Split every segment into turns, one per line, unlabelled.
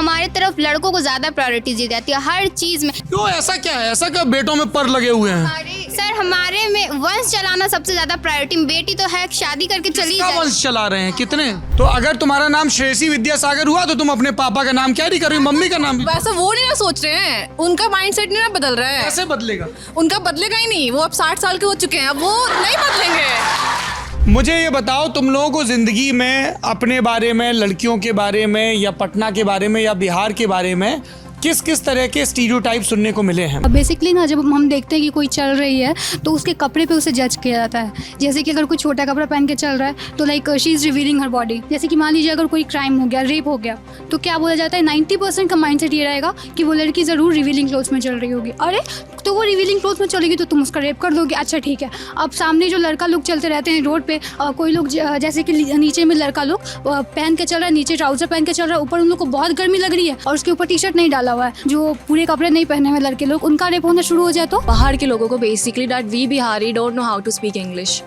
हमारे तरफ लड़कों को ज़्यादा प्रायोरिटी दी जाती है हर चीज़ में।
क्यों, ऐसा क्या है? ऐसा क्या बेटों में पर लगे हुए हैं?
सर हमारे में वंश चलाना सबसे ज़्यादा प्रायोरिटी। बेटी तो है शादी करके चली
किसका
जाए।
वंश चला रहे हैं? कितने? तो अगर तुम्हारा नाम श्रेयसी विद्यासागर हुआ तो तुम अपने पापा का नाम क्या नहीं कर रही, मम्मी का नाम भी?
वैसा वो नहीं ना सोच रहे हैं, उनका माइंडसेट नहीं ना बदल रहा है।
कैसे बदलेगा?
उनका बदलेगा ही नहीं, वो अब 60 साल के हो चुके हैं, अब वो नहीं बदलेंगे।
मुझे ये बताओ, तुम लोगों को जिंदगी में अपने बारे में, लड़कियों के बारे में, या पटना के बारे में, या बिहार के बारे में किस किस तरह के स्टीरियोटाइप सुनने को मिले हैं?
बेसिकली ना, जब हम देखते हैं कि कोई चल रही है तो उसके कपड़े पे उसे जज किया जाता है। जैसे कि अगर कोई छोटा कपड़ा पहन के चल रहा है तो like she is revealing her body. जैसे कि मान लीजिए अगर कोई क्राइम हो गया, रेप हो गया, तो क्या बोला जाता है, 90% का माइंडसेट ये रहेगा कि वो लड़की ज़रूर रिवीलिंग क्लोथ्स में चल रही होगी। अरे तो वो रिवीलिंग क्लोथ्स में चलेगी तो तुम उसका रेप कर दोगे, अच्छा ठीक है। अब सामने जो लड़का लोग चलते रहते हैं रोड पे, कोई लोग जैसे कि नीचे में लड़का लोग पहन के चल रहा है, नीचे ट्राउजर पहन के चल रहा है, ऊपर उन लोग को बहुत गर्मी लग रही है और उसके ऊपर टी शर्ट नहीं डाला हुआ है, जो पूरे कपड़े नहीं पहने हुए लड़के लोग, उनका रेप होना शुरू हो जाए तो
बाहर के लोगों को basically that we Bihari don't know how to speak English.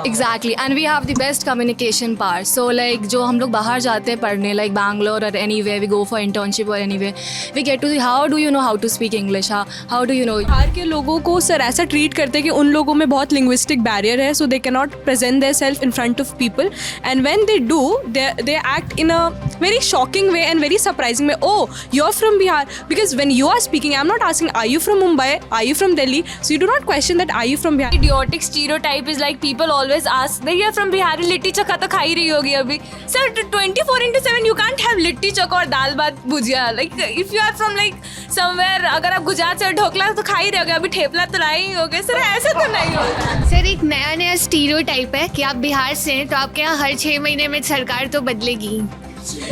Exactly, and we have the best communication power. So like जो हम लोग बाहर जाते हैं पढ़ने, लाइक बैंगलोर और anyway we go for internship और anyway we get to how do you know how to speak English, how do you know.
बाहर के लोगों को सर ऐसा ट्रीट करते हैं कि उन लोगों में बहुत लिंग्विस्टिक बैरियर है, so they can not present their self in front of people, and when they do they act in a very shocking way and very surprising way. Oh you are from Bihar, because when you are speaking, I'm not asking are you from Mumbai, are you from Delhi, so you do not question that are you from Bihar.
Idiotic stereotype is like people always ask that you are from Bihar, litti chokha तो खा ही रही होगी अभी। Sir, 24/7 you can't have litti chokha और दाल भात भुजिया। Like if you are from like somewhere, अगर आप गुजरात से ढोकला तो खा ही रहे होगे, अभी ठेपला तो लाए ही होगे। सर ऐसे तो नहीं होगा।
सर एक नया नया स्टीरियोटाइप है कि आप बिहार से हैं तो आपके यहाँ हर 6 महीने में सरकार तो बदलेगी।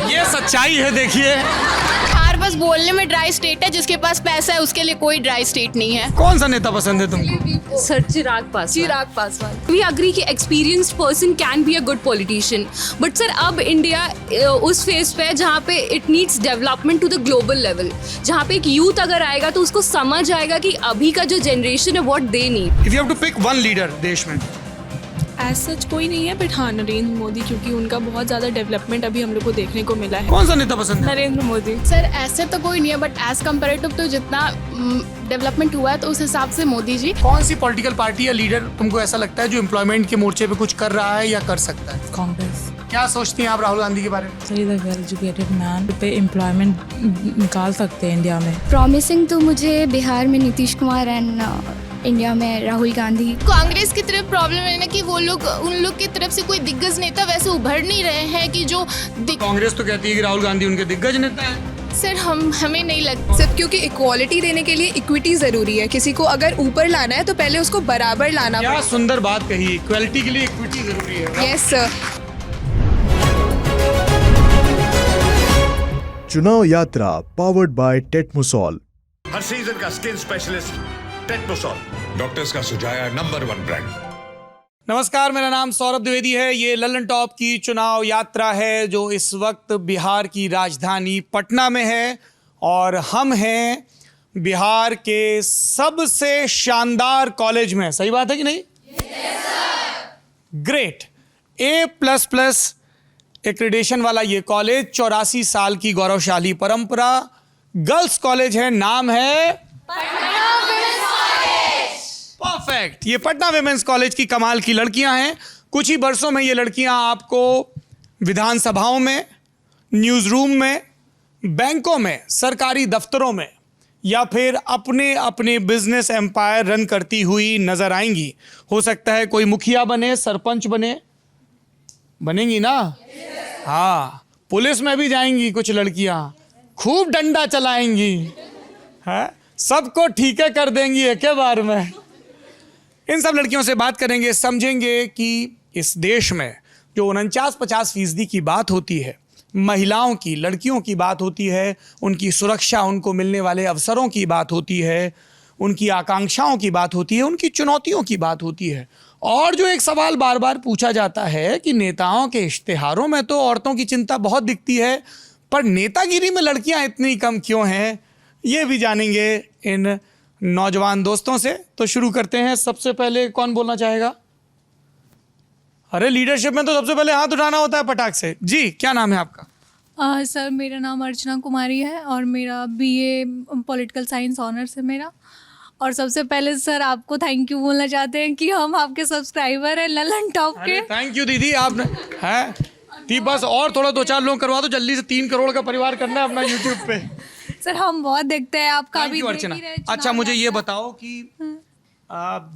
ये सच्चाई है। देखिए,
बिहार बस बोलने में ड्राई स्टेट है, जिसके पास पैसा है उसके लिए कोई ड्राई स्टेट नहीं है।
कौन सा नेता पसंद है तुमको?
Sir Chirag Paswan.
We agree कि experienced person can be a good politician, but sir अब इंडिया उस फेज पे है जहाँ पे it needs development to the global level, जहाँ पे एक यूथ अगर आएगा तो उसको समझ आएगा कि अभी का जो जनरेशन है what they need.
If you have to pick one leader देश में,
एज सच कोई नहीं है, बट हाँ नरेंद्र मोदी, क्योंकि उनका बहुत ज़्यादा डेवलपमेंट अभी हम लोग को देखने को मिला है।
कौन सा नेता पसंद है?
नरेंद्र मोदी।
सर ऐसे तो कोई नहीं है, बट एज कम्पेरेटिव तो जितना डेवलपमेंट हुआ है तो उस हिसाब से मोदी जी।
कौन सी पॉलिटिकल पार्टी या लीडर तुमको ऐसा लगता है जो एम्प्लॉयमेंट के मोर्चे पे कुछ कर रहा है या कर सकता है?
कांग्रेस।
क्या सोचती हैं आप राहुल गांधी के बारे में?
Sir is a well educated man, पे एम्प्लॉयमेंट निकाल सकते हैं इंडिया में।
प्रॉमिसिंग तो मुझे बिहार में नीतीश कुमार एंड इंडिया में राहुल गांधी।
कांग्रेस की तरफ प्रॉब्लम है ना कि वो लोग, उन लोग की तरफ से कोई दिग्गज नेता वैसे उभर नहीं रहे हैं कि जो
कांग्रेस तो कहती है कि राहुल गांधी उनके दिग्गज नेता है।
सर हमें नहीं लगता।
सिर्फ क्योंकि इक्वालिटी देने के लिए इक्विटी जरूरी है, किसी को अगर ऊपर लाना है तो पहले उसको बराबर लाना
क्या सुंदर बात कही, इक्वालिटी के लिए इक्विटी जरूरी है।
Yes sir.
चुनाव यात्रा पावर्ड बाय टेटमोसॉल।
हर सीजन का स्किन स्पेशलिस्ट टेटमोसॉल, डॉक्टर्स का सुझाया नंबर 1 ब्रांड।
नमस्कार, मेरा नाम सौरभ द्विवेदी है। ये ललन टॉप की चुनाव यात्रा है जो इस वक्त बिहार की राजधानी पटना में है, और हम हैं बिहार के सबसे शानदार कॉलेज में। सही बात है कि नहीं? ग्रेट। A++ एक्रेडिटेशन वाला ये कॉलेज, 84 साल की गौरवशाली परंपरा, गर्ल्स कॉलेज है, नाम है परफेक्ट। ये पटना विमेंस कॉलेज की कमाल की लड़कियां हैं। कुछ ही वर्षों में ये लड़कियां आपको विधानसभाओं में, न्यूज़ रूम में, बैंकों में, सरकारी दफ्तरों में, या फिर अपने अपने बिजनेस एम्पायर रन करती हुई नजर आएंगी। हो सकता है कोई मुखिया बने, सरपंच बनेंगी ना? हाँ, पुलिस में भी जाएंगी कुछ लड़कियां, खूब डंडा चलाएंगी, है, सबको ठीके कर देंगी एक बार में। इन सब लड़कियों से बात करेंगे, समझेंगे कि इस देश में जो 49-50% की बात होती है, महिलाओं की, लड़कियों की बात होती है, उनकी सुरक्षा, उनको मिलने वाले अवसरों की बात होती है, उनकी आकांक्षाओं की बात होती है, उनकी चुनौतियों की बात होती है। और जो एक सवाल बार बार पूछा जाता है कि नेताओं के इश्तिहारों में तो औरतों की चिंता बहुत दिखती है, पर नेतागिरी में लड़कियां इतनी कम क्यों हैं, ये भी जानेंगे इन नौजवान दोस्तों से। तो शुरू करते हैं। सबसे पहले कौन बोलना चाहेगा? अरे लीडरशिप में तो सबसे पहले हाथ उठाना होता है पटाख से। जी, क्या नाम है आपका?
सर मेरा नाम अर्चना कुमारी है और मेरा बीए पॉलिटिकल साइंस ऑनर्स है मेरा। और सबसे पहले सर आपको थैंक यू बोलना चाहते हैं कि हम आपके सब्सक्राइबर हैं ललन टॉप के।
थैंक यू दीदी, आपने हैं दी बस और थोड़ा 2-4 लोग करवा दो जल्दी से, 3 करोड़ का परिवार करना है अपना यूट्यूब पे।
सर हम बहुत देखते हैं आपका
Thank
भी
you,
देख
अर्चना।
ही रहे,
अच्छा
चुनाव
मुझे ये
आता है।
बताओ कि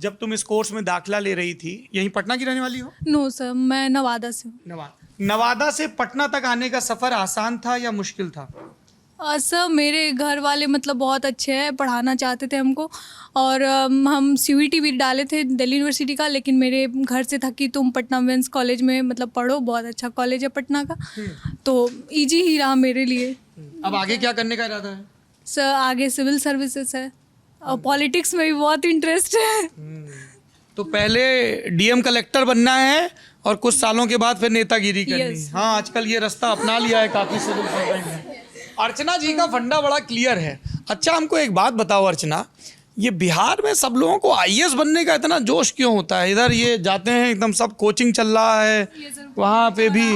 जब तुम इस कोर्स में दाखिला ले रही थी, यहीं पटना की रहने वाली हो?
नो सर मैं नवादा से हूँ।
नवादा से पटना तक आने का सफर आसान था या मुश्किल था?
सर मेरे घर वाले मतलब बहुत अच्छे हैं, पढ़ाना चाहते थे हमको और हम CUET भी डाले थे दिल्ली यूनिवर्सिटी का, लेकिन मेरे घर से था कि तुम पटना वुमेंस कॉलेज में मतलब पढ़ो, बहुत अच्छा कॉलेज है पटना का, तो इजी ही रहा मेरे लिए।
अब आगे क्या करने का इरादा है?
सर आगे सिविल सर्विसेज है और पॉलिटिक्स में भी बहुत इंटरेस्ट है।
तो पहले DM कलेक्टर बनना है और कुछ सालों के बाद फिर नेतागिरी करनी है।
Yes.
हाँ आजकल ये रास्ता अपना लिया है काफी सिविल सर्वेंट ने। अर्चना जी का फंडा बड़ा क्लियर है। अच्छा हमको एक बात बताओ अर्चना, ये बिहार में सब लोगों को IAS बनने का इतना जोश क्यों होता है? इधर ये जाते हैं एकदम सब कोचिंग चल रहा है, वहाँ पे भी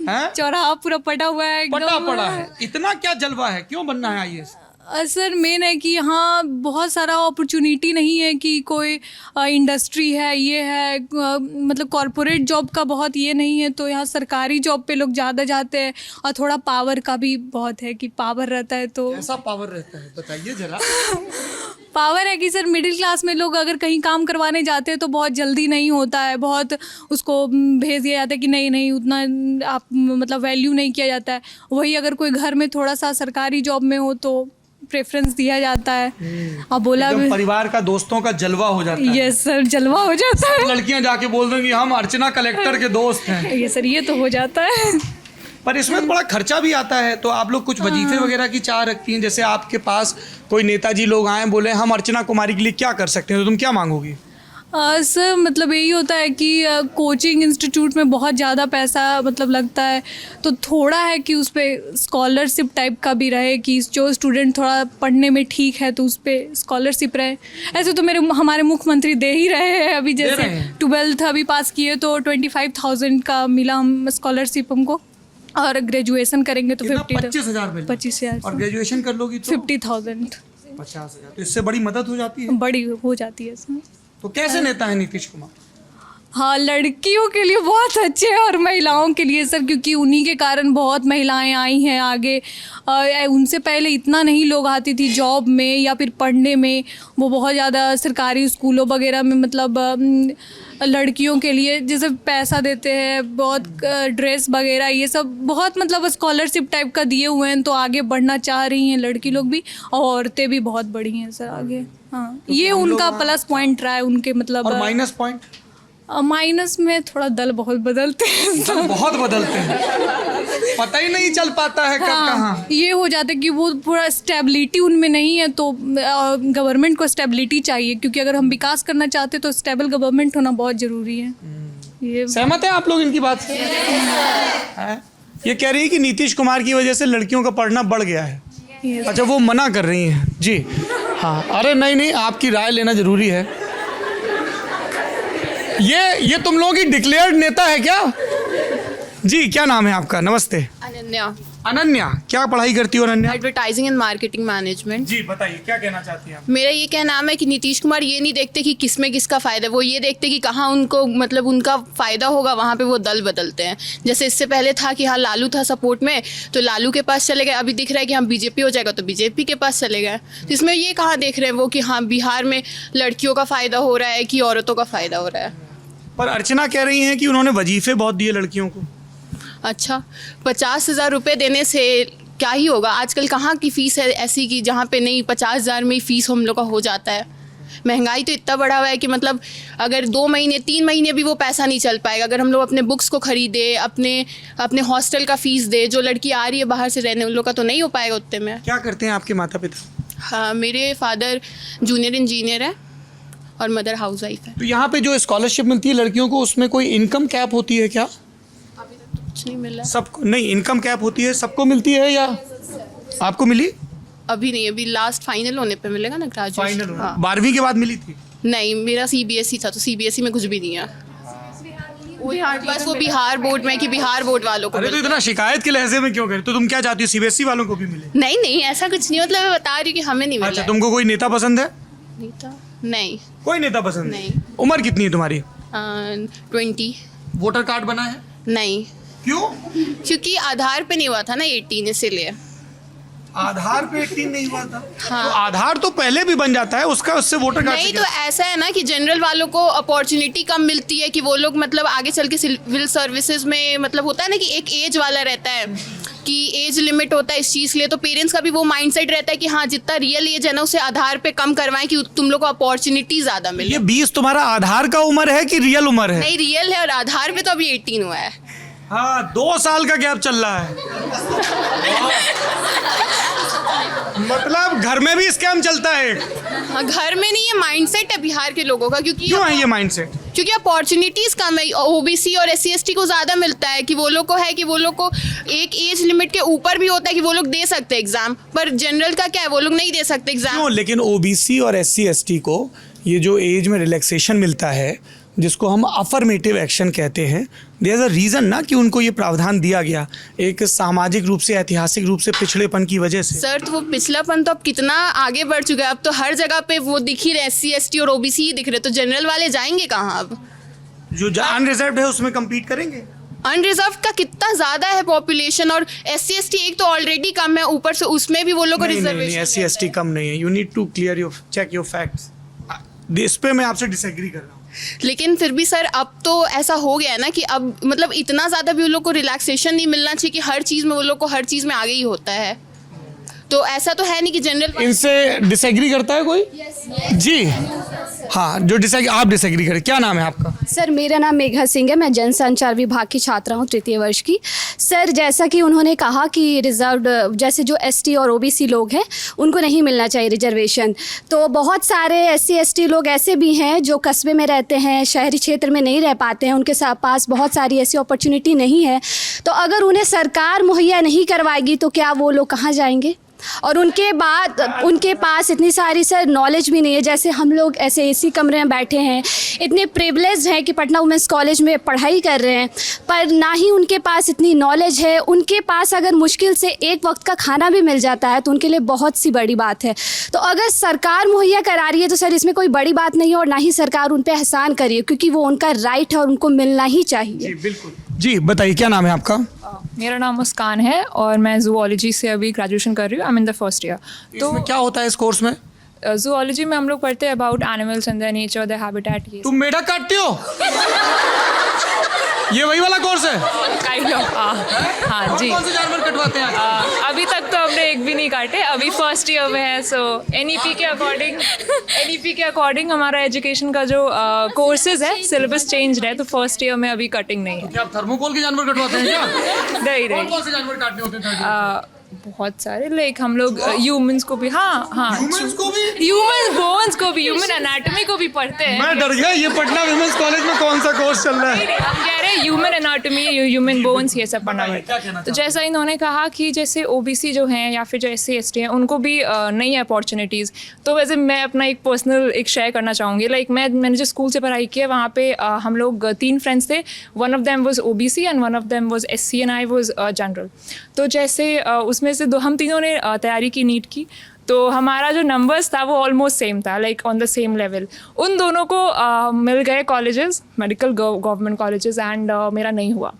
हैं
चौराहा पूरा पटा हुआ है एकदम।
पटा पड़ा है, इतना क्या जलवा है, क्यों बनना है IAS?
सर मेन है कि यहाँ बहुत सारा अपॉर्चुनिटी नहीं है कि कोई इंडस्ट्री है, ये है मतलब कॉरपोरेट जॉब का बहुत ये नहीं है, तो यहाँ सरकारी जॉब पे लोग ज़्यादा जाते हैं और थोड़ा पावर का भी बहुत है कि पावर रहता है तो।
ऐसा पावर रहता है बताइए जरा।
पावर है कि सर मिडिल क्लास में लोग अगर कहीं काम करवाने जाते हैं तो बहुत जल्दी नहीं होता है, बहुत उसको भेज दिया जाता है कि नहीं नहीं उतना आप मतलब वैल्यू नहीं किया जाता है। वही अगर कोई घर में थोड़ा सा सरकारी जॉब में हो तो प्रेफरेंस दिया जाता है। अब बोला
एकदम परिवार का दोस्तों का जलवा हो जाता है।
यस सर जलवा हो जाता है।
लड़कियां जाके बोल देंगी हम अर्चना कलेक्टर के दोस्त हैं।
ये सर ये तो हो जाता है।
पर इसमें बड़ा खर्चा भी आता है, तो आप लोग कुछ वजीफे वगैरह की चाह रखती हैं? जैसे आपके पास कोई नेताजी लोग आए बोले हम अर्चना कुमारी के लिए क्या कर सकते हैं, तो तुम क्या मांगोगी?
सर मतलब यही होता है कि कोचिंग इंस्टीट्यूट में बहुत ज़्यादा पैसा मतलब लगता है, तो थोड़ा है कि उस पर स्कॉलरशिप टाइप का भी रहे कि जो स्टूडेंट थोड़ा पढ़ने में ठीक है तो उस पर स्कॉलरशिप रहे। ऐसे तो हमारे मुख्यमंत्री दे ही रहे हैं, अभी जैसे 12th अभी पास किए तो 25,000 का मिला हम स्कॉलरशिप हमको, और ग्रेजुएशन करेंगे तो
25,000 और ग्रेजुएशन कर लोगी तो
50,000
50,000। तो इससे बड़ी मदद हो जाती है।
बड़ी हो जाती है इसमें।
तो कैसे नेता है नीतीश कुमार?
हाँ लड़कियों के लिए बहुत अच्छे हैं और महिलाओं के लिए सर, क्योंकि उन्हीं के कारण बहुत महिलाएं आई हैं आगे। उनसे पहले इतना नहीं लोग आती थी जॉब में या फिर पढ़ने में, वो बहुत ज़्यादा सरकारी स्कूलों वगैरह में मतलब लड़कियों के लिए जैसे पैसा देते हैं, बहुत ड्रेस वगैरह ये सब बहुत मतलब स्कॉलरशिप टाइप का दिए हुए हैं, तो आगे बढ़ना चाह रही हैं लड़की लोग भी और औरतें भी बहुत बढ़ी हैं सर आगे। हाँ
तो
ये उनका प्लस पॉइंट रहा है उनके मतलब।
और माइनस पॉइंट?
माइनस में थोड़ा दल बहुत बदलते हैं।
बहुत बदलते हैं, पता ही नहीं चल पाता है कब कहाँ।
ये हो जाता है कि वो पूरा स्टेबिलिटी उनमें नहीं है, तो गवर्नमेंट को स्टेबिलिटी चाहिए, क्योंकि अगर हम विकास करना चाहते तो स्टेबल गवर्नमेंट होना बहुत ज़रूरी है। ये
सहमत है आप लोग इनकी बात से? हैं? ये कह रही है कि नीतीश कुमार की वजह से लड़कियों का पढ़ना बढ़ गया है। अच्छा वो मना कर रही हैं जी? हाँ अरे नहीं आपकी राय लेना जरूरी है। ये तुम लोगों की डिक्लेयर्ड नेता है क्या? जी क्या नाम है आपका? नमस्ते।
अनन्या।
अनन्या, क्या पढ़ाई करती हो Ananya?
Advertising and marketing management.
जी बताइए क्या कहना चाहती हैं आप?
मेरा ये कहना है कि नीतीश कुमार ये नहीं देखते कि किसमें किसका फ़ायदा है, वो ये देखते कि कहाँ उनको मतलब उनका फ़ायदा होगा वहाँ पे वो दल बदलते हैं। जैसे इससे पहले था कि हाँ लालू था सपोर्ट में तो लालू के पास चले गए, अभी दिख रहा है कि हाँ बीजेपी हो जाएगा तो बीजेपी के पास चले गए। तो इसमें ये कहाँ देख रहे हैं वो कि हाँ बिहार में लड़कियों का फ़ायदा हो रहा है कि औरतों का फ़ायदा हो रहा है।
पर अर्चना कह रही हैं कि उन्होंने वजीफे बहुत दिए लड़कियों को।
अच्छा 50,000 रुपये देने से क्या ही होगा? आजकल कहाँ की फ़ीस है ऐसी कि जहाँ पे नहीं 50,000 में ही फ़ीस हम लोग का हो जाता है। महंगाई तो इतना बढ़ा हुआ है कि मतलब अगर 2 महीने 3 महीने भी वो पैसा नहीं चल पाएगा। अगर हम लोग अपने बुक्स को ख़रीदे, अपने हॉस्टल का फ़ीस दे, जो लड़की आ रही है बाहर से रहने उन लोग का तो नहीं हो पाएगा उतने में।
क्या करते हैं आपके माता पिता?
हाँ मेरे फादर जूनियर इंजीनियर है और मदर हाउस वाइफ है।
तो यहाँ पे जो स्कॉलरशिप मिलती है लड़कियों को उसमें कोई इनकम कैप होती है क्या?
कुछ नहीं मिला
सबको नहीं इनकम कैप होती है, सबको मिलती है या आपको मिली?
अभी नहीं, अभी लास्ट फाइनल होने पे मिलेगा ना ग्रेजुएशन। हाँ
12वीं के बाद मिली थी?
नहीं मेरा CBSE था तो CBSE में कुछ भी नहीं है। बस वो बिहार बोर्ड में कि बिहार बोर्ड वालों को
अरे तो इतना शिकायत के लहजे में क्यों करे? तो तुम क्या चाहती हो सीबीएसई वालों को भी मिले?
नहीं नहीं ऐसा कुछ नहीं, मतलब मैं बता रही हूँ कि हमें नहीं मिला
अच्छा,
है।
तुमको कोई नेता पसंद है?
नेता नहीं।
कोई नेता पसंद
नहीं।
उम्र कितनी है तुम्हारी?
20
वोटर कार्ड बना है?
नहीं,
क्यों?
क्योंकि आधार पे नहीं हुआ था ना 18 इसीलिए।
आधार पे 18 नहीं हुआ था?
हाँ।
तो आधार तो पहले भी बन जाता है उसका, उससे वोटर कार्ड
नहीं
से
तो
क्या?
ऐसा है ना कि जनरल वालों को अपॉर्चुनिटी कम मिलती है कि वो लोग मतलब आगे चल के सिविल सर्विसेज में, मतलब होता है ना कि एक एज वाला रहता है कि एज लिमिट होता है इस चीज़ के लिए, तो पेरेंट्स का भी वो माइंडसेट रहता है कि हाँ जितना रियल एज है ना उसे आधार पे कम करवाएं कि तुम लोग को अपॉर्चुनिटी ज़्यादा मिले।
ये 20 तुम्हारा आधार का उम्र है कि रियल उम्र है?
नहीं रियल है, और आधार पे तो अभी 18 हुआ है।
हाँ, 2 साल का गैप चल रहा है। मतलब घर में भी स्कैम चलता है।
हाँ, घर में नहीं, ये माइंडसेट है बिहार के लोगों का, क्योंकि
क्यों है ये माइंडसेट?
क्योंकि अपॉर्चुनिटीज़ कम है। ओबीसी और SC/ST को ज़्यादा मिलता है कि वो लोग को है कि वो लोग को एक एज लिमिट के ऊपर भी होता है कि वो लोग दे सकते हैं एग्ज़ाम, पर जनरल का क्या है, वो लोग नहीं दे सकते एग्ज़ाम।
क्यों? लेकिन ओबीसी और SC/ST को ये जो एज में रिलैक्सेशन मिलता है, जिसको हम अफर्मेटिव एक्शन कहते हैं, देयर इज अ रीज़न ना कि उनको ये प्रावधान दिया गया, एक सामाजिक रूप से, ऐतिहासिक रूप से पिछड़ेपन की वजह से।
सर तो वो पिछलापन तो अब कितना आगे बढ़ चुका है, अब तो हर जगह पे वो दिख ही रहे, SC/ST और OBC ही दिख रहे, तो जनरल वाले जाएंगे कहाँ अब?
जो अनरिजर्व्ड है उसमें कम्पीट करेंगे।
अनरिजर्व का कितना ज़्यादा है पॉपुलेशन, और SC/ST एक तो ऑलरेडी कम है, ऊपर से उसमें भी वो लोग को
नहीं,
रिजर्वेशन।
SC/ST कम नहीं है। You need to clear your check your facts. इस पे मैं आपसे डिसएग्री कर रहा हूँ।
लेकिन फिर भी सर अब तो ऐसा हो गया है ना कि अब मतलब इतना ज़्यादा भी उन लोग को रिलैक्सेशन नहीं मिलना चाहिए कि हर चीज़ में वो लोग को हर चीज़ में आगे ही होता है, तो ऐसा तो है नहीं कि जनरल।
इनसे डिसएग्री करता है कोई? जी हाँ, जो आप डिसएग्री करें। क्या नाम है आपका?
सर मेरा नाम मेघा सिंह है, मैं जनसंचार विभाग की छात्रा हूँ, 3य वर्ष की। सर जैसा कि उन्होंने कहा कि रिजर्व्ड जैसे जो ST और OBC लोग हैं उनको नहीं मिलना चाहिए रिजर्वेशन, तो बहुत सारे SC/ST लोग ऐसे भी हैं जो कस्बे में रहते हैं, शहरी क्षेत्र में नहीं रह पाते हैं, उनके पास बहुत सारी ऐसी अपॉर्चुनिटी नहीं है, तो अगर उन्हें सरकार मुहैया नहीं करवाएगी तो क्या वो लोग कहाँ जाएंगे? और उनके बाद उनके पास इतनी सारी सर नॉलेज भी नहीं है, जैसे हम लोग ऐसे AC कमरे में बैठे हैं, इतने प्रिविलेज हैं कि पटना वुमेंस कॉलेज में पढ़ाई कर रहे हैं, पर ना ही उनके पास इतनी नॉलेज है। उनके पास अगर मुश्किल से एक वक्त का खाना भी मिल जाता है तो उनके लिए बहुत सी बड़ी बात है। तो अगर सरकार मुहैया करा रही है तो सर इसमें कोई बड़ी बात नहीं है, और ना ही सरकार उन पर एहसान करिए, क्योंकि वो उनका राइट है और उनको मिलना ही चाहिए।
जी बिल्कुल। जी बताइए, क्या नाम है आपका?
मेरा नाम मुस्कान है और मैं जूलॉजी से अभी ग्रेजुएशन कर रही हूँ। I am in the first year.
तो क्या होता है इस कोर्स में?
जूलॉजी में हम लोग पढ़ते हैं about animals and their nature, their habitat.
तुम मेढक काटते हो? ये वही वाला कोर्स है?
Kind of. हाँ जी।
कौन से जानवर कटवाते हैं?
अभी तक तो हमने एक भी नहीं काटे, अभी फर्स्ट ईयर में है। सो NEP के अकॉर्डिंग हमारा एजुकेशन का जो कोर्सेज है सिलेबस चेंज है, तो फर्स्ट ईयर में अभी कटिंग नहीं है।
क्या आप थर्मोकोल के जानवर कटवाते हैं क्या?
नहीं
कौन से जानवर काटने होते हैं?
बहुत सारे, लाइक हम लोग ह्यूमंस को भी, हाँ
ह्यूमन
बोन्स को भी, ह्यूमन एनाटॉमी को भी पढ़ते हैं।
मैं डर गया, ये पटना विमेंस कॉलेज में कौन सा कोर्स चल रहा है?
हम कह रहे हैं ह्यूमन एनाटॉमी, ह्यूमन बोन्स, ये सब पढ़ना पड़ता है। तो जैसा इन्होंने कहा कि जैसे OBC जो हैं या फिर जो SC/ST हैं उनको भी नई है अपॉर्चुनिटीज़, तो वैसे मैं अपना एक पर्सनल एक शेयर करना चाहूँगी। लाइक मैंने जो स्कूल से पढ़ाई की है वहाँ पे हम लोग 3 फ्रेंड्स थे, one of them was OBC and one of them was SC and I was general. तो जैसे उसमें से हम तीनों ने तैयारी की नीट की, तो हमारा जो नंबर्स था वो ऑलमोस्ट सेम था, like on the same level. उन दोनों को मिल गए colleges, medical government colleges, and मेरा नहीं हुआ।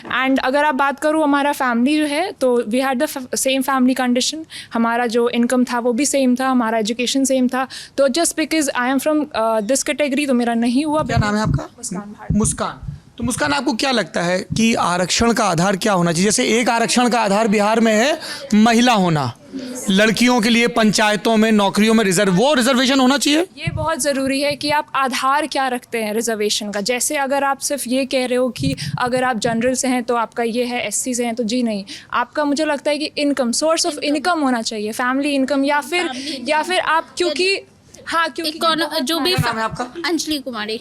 एंड अगर आप बात करूँ हमारा फैमिली जो है, तो we had the same family condition, हमारा जो इनकम था वो भी सेम था, हमारा एजुकेशन सेम था, तो just because I am from this category तो मेरा नहीं हुआ।
क्या नाम है आपका? मुस्कान। तो मुस्कान, आपको क्या लगता है कि आरक्षण का आधार क्या होना चाहिए? जैसे एक आरक्षण का आधार बिहार में है महिला होना, लड़कियों के लिए पंचायतों में, नौकरियों में रिजर्वेशन होना चाहिए।
ये बहुत ज़रूरी है कि आप आधार क्या रखते हैं रिजर्वेशन का। जैसे अगर आप सिर्फ ये कह रहे हो कि अगर आप जनरल से हैं तो आपका ये है, SC से हैं तो जी नहीं, आपका मुझे लगता है कि इनकम, सोर्स ऑफ इनकम होना चाहिए, फैमिली इनकम, या फिर आप क्योंकि हाँ क्योंकि
जो भी अंजलि कुमारी,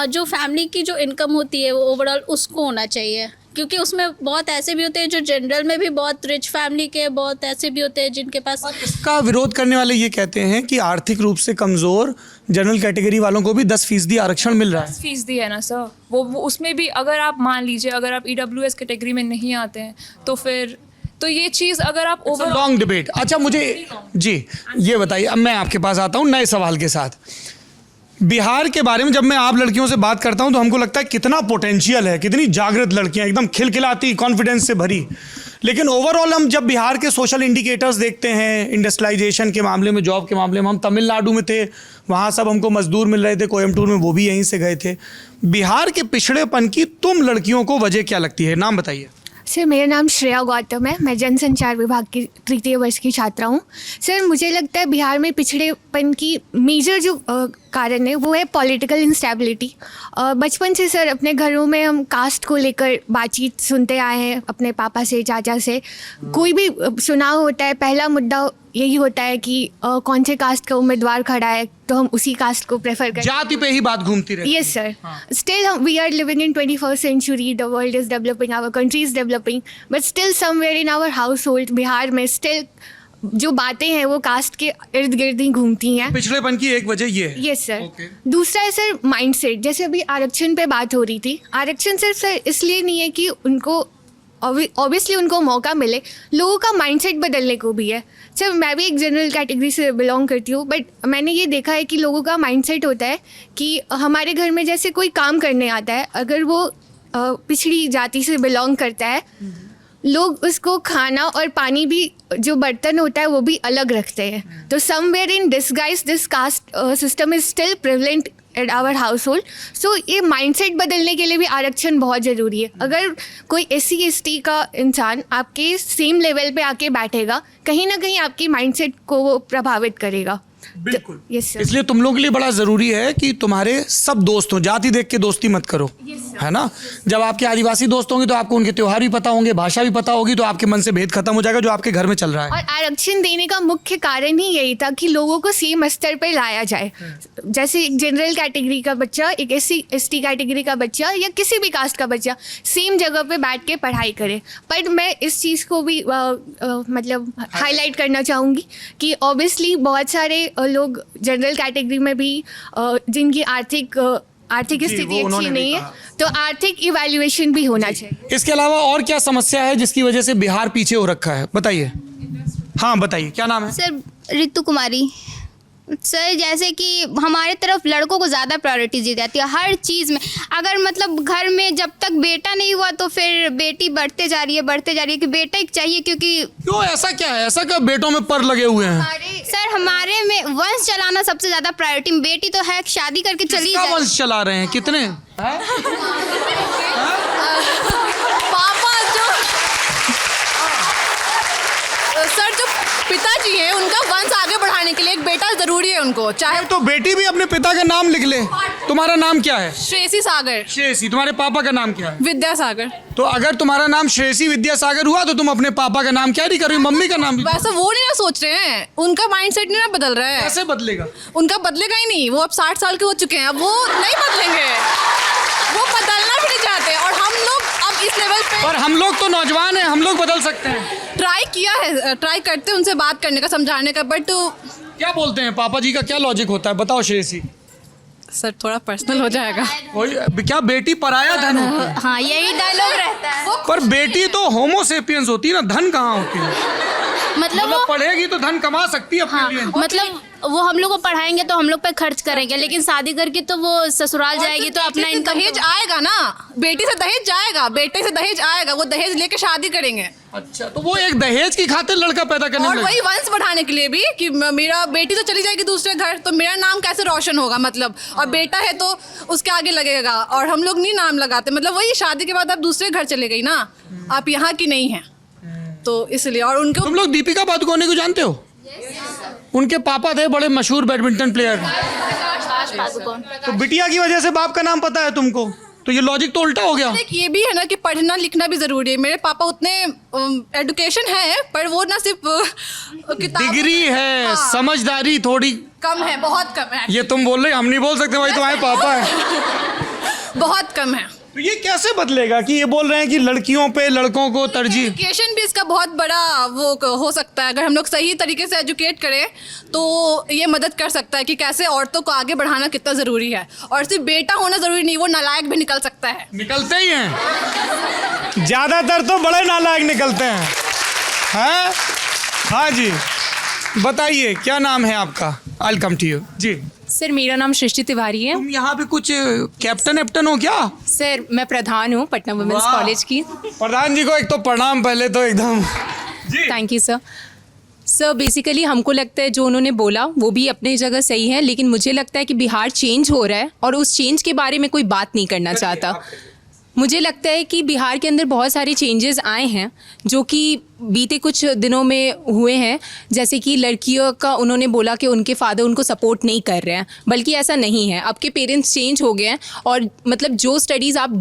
जो फैमिली की जो इनकम होती है वो ओवरऑल उसको होना चाहिए, क्योंकि उसमें बहुत ऐसे भी होते हैं जो जनरल में भी बहुत रिच फैमिली के, बहुत ऐसे भी होते हैं जिनके पास।
इसका विरोध करने वाले ये कहते हैं कि आर्थिक रूप से कमज़ोर जनरल कैटेगरी वालों को भी 10% आरक्षण मिल रहा है।
10% है ना सर, वो उसमें भी अगर आप मान लीजिए अगर आप EWS कैटेगरी में नहीं आते हैं तो फिर तो ये चीज़ अगर आप ओवर
लॉन्ग डिबेट। अच्छा मुझे जी ये बताइए, अब मैं आपके पास आता हूँ नए सवाल के साथ। बिहार के बारे में जब मैं आप लड़कियों से बात करता हूं तो हमको लगता है कितना पोटेंशियल है, कितनी जागृत लड़कियां, एकदम खिलखिलाती, कॉन्फिडेंस से भरी। लेकिन ओवरऑल हम जब बिहार के सोशल इंडिकेटर्स देखते हैं, इंडस्ट्रियलाइजेशन के मामले में, जॉब के मामले में, हम तमिलनाडु में थे, वहाँ सब हमको मजदूर मिल रहे थे, कोयम्बटूर में वो भी यहीं से गए थे। बिहार के पिछड़ेपन की तुम लड़कियों को वजह क्या लगती है, नाम बताइए।
सर मेरा नाम श्रेया गौतम है, मैं जनसंचार विभाग की 3य वर्ष की छात्रा हूँ। सर मुझे लगता है बिहार में पिछड़ेपन की मेजर जो कारण है वो है पॉलिटिकल इंस्टेबिलिटी। बचपन से सर अपने घरों में हम कास्ट को लेकर बातचीत सुनते आए हैं, अपने पापा से, चाचा से। कोई भी चुनाव होता है पहला मुद्दा यही होता है कि कौन से कास्ट का उम्मीदवार खड़ा है तो हम उसी कास्ट को प्रेफर करते हैं।
जाति पे ही बात घूमती रहती है।
Yes sir, still we are living in 21st century, the world is developing, our country is developing, but still somewhere in our household Bihar में स्टिल जो बातें हैं वो कास्ट के इर्द गिर्द ही घूमती हैं।
पिछड़ेपन की एक वजह ये है।
Yes sir. दूसरा है सर माइंडसेट। जैसे अभी आरक्षण पे बात हो रही थी, आरक्षण सिर्फ सर इसलिए नहीं है कि उनको ऑब्वियसली उनको मौका मिले, लोगों का माइंडसेट बदलने को भी है। सर मैं भी एक जनरल कैटेगरी से बिलोंग करती हूँ, बट मैंने ये देखा है कि लोगों का माइंडसेट होता है कि हमारे घर में जैसे कोई काम करने आता है, अगर वो पिछड़ी जाति से बिलोंग करता है, लोग उसको खाना और पानी भी जो बर्तन होता है वो भी अलग रखते हैं। तो somewhere in disguise this caste system is still prevalent at our household. So ये माइंडसेट बदलने के लिए भी आरक्षण बहुत ज़रूरी है। अगर कोई SC ST का इंसान आपके सेम लेवल पे आके बैठेगा, कहीं ना कहीं आपकी माइंडसेट को वो प्रभावित करेगा।
बिल्कुल।
Yes sir.
इसलिए तुम लोगों के लिए बड़ा ज़रूरी है कि तुम्हारे सब दोस्त हों, जाति देख के दोस्ती मत करो, है ना। जब आपके आदिवासी दोस्त होंगे तो आपको उनके त्योहार भी पता होंगे, भाषा भी पता होगी, तो आपके मन से भेद खत्म हो जाएगा जो आपके घर में चल रहा है।
और आरक्षण देने का मुख्य कारण ही यही था कि लोगों को सेम स्तर पर लाया जाए। जैसे एक जनरल कैटेगरी का बच्चा, एक SC ST कैटेगरी का बच्चा या किसी भी कास्ट का बच्चा सेम जगह पे बैठ के पढ़ाई करे। पर मैं इस चीज़ को भी मतलब हाईलाइट करना चाहूँगी कि ऑब्वियसली बहुत सारे लोग जनरल कैटेगरी में भी जिनकी आर्थिक स्थिति अच्छी नहीं है, तो आर्थिक इवैल्यूएशन भी होना चाहिए।
इसके अलावा और क्या समस्या है जिसकी वजह से बिहार पीछे हो रखा है, बताइए। हाँ बताइए, क्या नाम है?
सर ऋतु कुमारी। सर जैसे कि हमारे तरफ लड़कों को ज़्यादा प्रायोरिटी दी जाती है हर चीज़ में। अगर मतलब घर में जब तक बेटा नहीं हुआ तो फिर बेटी बढ़ते जा रही है कि बेटा एक चाहिए, क्योंकि
क्यों ऐसा क्या है, ऐसा क्या बेटों में पर लगे हुए हैं?
सर हमारे में वंश चलाना सबसे ज़्यादा प्रायोरिटी। बेटी तो है शादी करके चली जाए।
वंश चला रहे हैं कितने?
पापा जो सर जो पिताजी हैं उनका वंश आगे बढ़ाने के लिए एक बेटा जरूरी है उनको, चाहे
तो बेटी भी अपने पिता का नाम लिख ले। तुम्हारा नाम क्या है?
श्रेयसी सागर।
श्रेयसी। तुम्हारे पापा का नाम क्या है?
विद्यासागर।
तो अगर तुम्हारा नाम श्रेयसी विद्यासागर हुआ तो तुम अपने पापा का नाम क्या नहीं कर रही, मम्मी का नाम?
वैसा वो नहीं ना सोच रहे हैं, उनका माइंडसेट नहीं ना बदल रहा है।
कैसे बदलेगा?
उनका बदलेगा ही नहीं, वो अब 60 साल के हो चुके हैं, अब वो नहीं बदलेंगे, वो बदलना भी नहीं चाहते। और हम लोग अब इस लेवल पे,
पर हम लोग तो नौजवान हैं, हम लोग बदल सकते हैं।
ट्राई किया है, ट्राई करते हैं उनसे बात करने का, समझाने का, बट
क्या बोलते हैं पापा जी का, क्या लॉजिक होता है, बताओ श्रेयसी।
सर थोड़ा पर्सनल हो जाएगा।
क्या बेटी पराया धन होती है?
हाँ यही डायलॉग रहता है।
पर बेटी तो होमोसेपियंस होती है ना, धन कहाँ होती है?
मतलब
पढ़ेगी तो धन कमा सकती है अपने लिए।
मतलब वो हम लोग को पढ़ाएंगे तो हम लोग पे खर्च करेंगे, लेकिन शादी करके तो वो ससुराल जाएगी तो अपना इनकम
दहेज आएगा ना, बेटी से दहेज जाएगा, बेटे से दहेज आएगा, वो दहेज लेके शादी करेंगे।
अच्छा, तो वो एक दहेज की खातिर लड़का पैदा करने
और वही वंश बढ़ाने के लिए भी कि मेरा बेटी तो चली जाएगी दूसरे घर तो मेरा नाम कैसे रोशन होगा, मतलब, और बेटा है तो उसके आगे लगेगा, और हम लोग नहीं नाम लगाते, मतलब वही शादी के बाद आप दूसरे घर चले गई ना, आप यहाँ की नहीं है, तो इसलिए। और उनके
तुम लोग दीपिका पादुकोणे को जानते हो? उनके पापा थे बड़े मशहूर बैडमिंटन प्लेयर। तो बिटिया की वजह से बाप का नाम पता है तुमको, तो ये लॉजिक तो उल्टा हो गया।
ये भी है ना कि पढ़ना लिखना भी जरूरी है। मेरे पापा उतने एजुकेशन है पर वो ना सिर्फ
डिग्री है,
हाँ,
समझदारी थोड़ी
कम है, बहुत कम है।
ये तुम बोल रहे, हम नहीं बोल सकते भाई तुम्हारे पापा है।
बहुत कम है।
तो ये कैसे बदलेगा कि ये बोल रहे हैं कि लड़कियों पे लड़कों को तरजीह?
एजुकेशन भी इसका बहुत बड़ा वो हो सकता है। अगर हम लोग सही तरीके से एजुकेट करें तो ये मदद कर सकता है कि कैसे औरतों को आगे बढ़ाना कितना ज़रूरी है। और सिर्फ बेटा होना ज़रूरी नहीं, वो नालायक भी निकल सकता है।
निकलते ही हैं, ज्यादातर तो बड़े नालायक निकलते हैं। हाँ हाँ जी, बताइए क्या नाम है आपका? I will come to you जी।
सर मेरा नाम सृष्टि तिवारी है।
तुम यहाँ पे कुछ कैप्टन एप्टन हो क्या?
सर मैं प्रधान हूँ पटना वुमेंस
वाह।
कॉलेज की।
प्रधान जी को एक तो प्रणाम पहले तो एकदम।
Thank you sir. Sir basically हमको लगता है जो उन्होंने बोला वो भी अपनी जगह सही है, लेकिन मुझे लगता है कि बिहार चेंज हो रहा है और उस चेंज के बारे में कोई बात नहीं करना चाहता। मुझे लगता है कि बिहार के अंदर बहुत सारे चेंजेस आए हैं जो कि बीते कुछ दिनों में हुए हैं। जैसे कि लड़कियों का उन्होंने बोला कि उनके फादर उनको सपोर्ट नहीं कर रहे हैं, बल्कि ऐसा नहीं है। अब के पेरेंट्स चेंज हो गए हैं और मतलब जो स्टडीज़ आप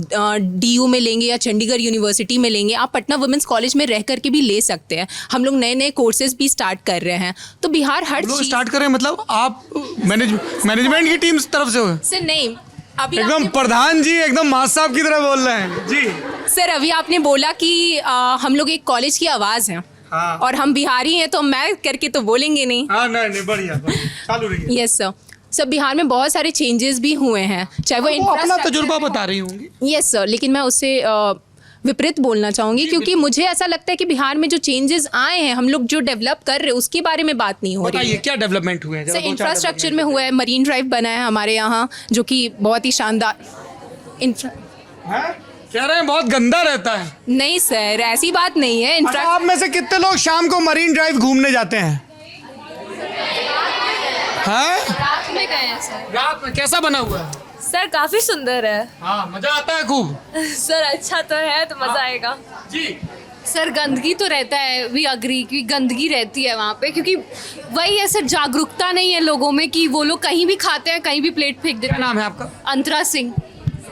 DU में लेंगे या चंडीगढ़ यूनिवर्सिटी में लेंगे, आप पटना वुमेंस कॉलेज में रह करके भी ले सकते हैं। हम लोग नए नए कोर्सेज भी स्टार्ट कर रहे हैं। तो बिहार हर चीज़
स्टार्ट करें मतलब आप मैनेजमेंट की टीम तरफ से हो?
सर नहीं, अभी
एकदम प्रधान जी एकदम मास साहब की तरह बोल रहे हैं जी।
सर अभी आपने बोला कि हम लोग एक कॉलेज की आवाज़ हैं।
हाँ।
और हम बिहारी हैं तो मैं करके तो बोलेंगे नहीं।
हाँ नहीं बढ़िया चालू रहिए।
Yes sir. सर बिहार में बहुत सारे चेंजेस भी हुए हैं, चाहे वो
अपना तजुर्बा बता रही होंगी।
यस सर, लेकिन मैं उससे विपरीत बोलना चाहूँगी क्योंकि मुझे ऐसा लगता है कि बिहार में जो चेंजेस आए हैं, हम लोग जो डेवलप कर रहे हैं उसके बारे में बात नहीं हो रही है।
बताइए क्या डेवलपमेंट हुए हैं?
सर इंफ्रास्ट्रक्चर में हुआ है, मरीन ड्राइव बना है हमारे यहाँ जो कि बहुत ही शानदार
कह रहे हैं बहुत गंदा रहता है।
नहीं सर ऐसी बात नहीं है।
अच्छा, आप में से कितने लोग शाम को मरीन ड्राइव घूमने जाते हैं? हाँ
रात में गए हैं सर।
रात में कैसा बना हुआ है?
सर काफी सुंदर है।
हाँ मजा आता है खूब।
सर अच्छा तो है तो मजा आएगा
जी।
सर गंदगी तो रहता है, वी अग्री कि गंदगी रहती है वहाँ पे, क्योंकि वही है सर, जागरूकता नहीं है लोगों में कि वो लोग कहीं भी खाते हैं कहीं भी प्लेट फेंक देते हैं।
क्या नाम है आपका?
अंतरा सिंह।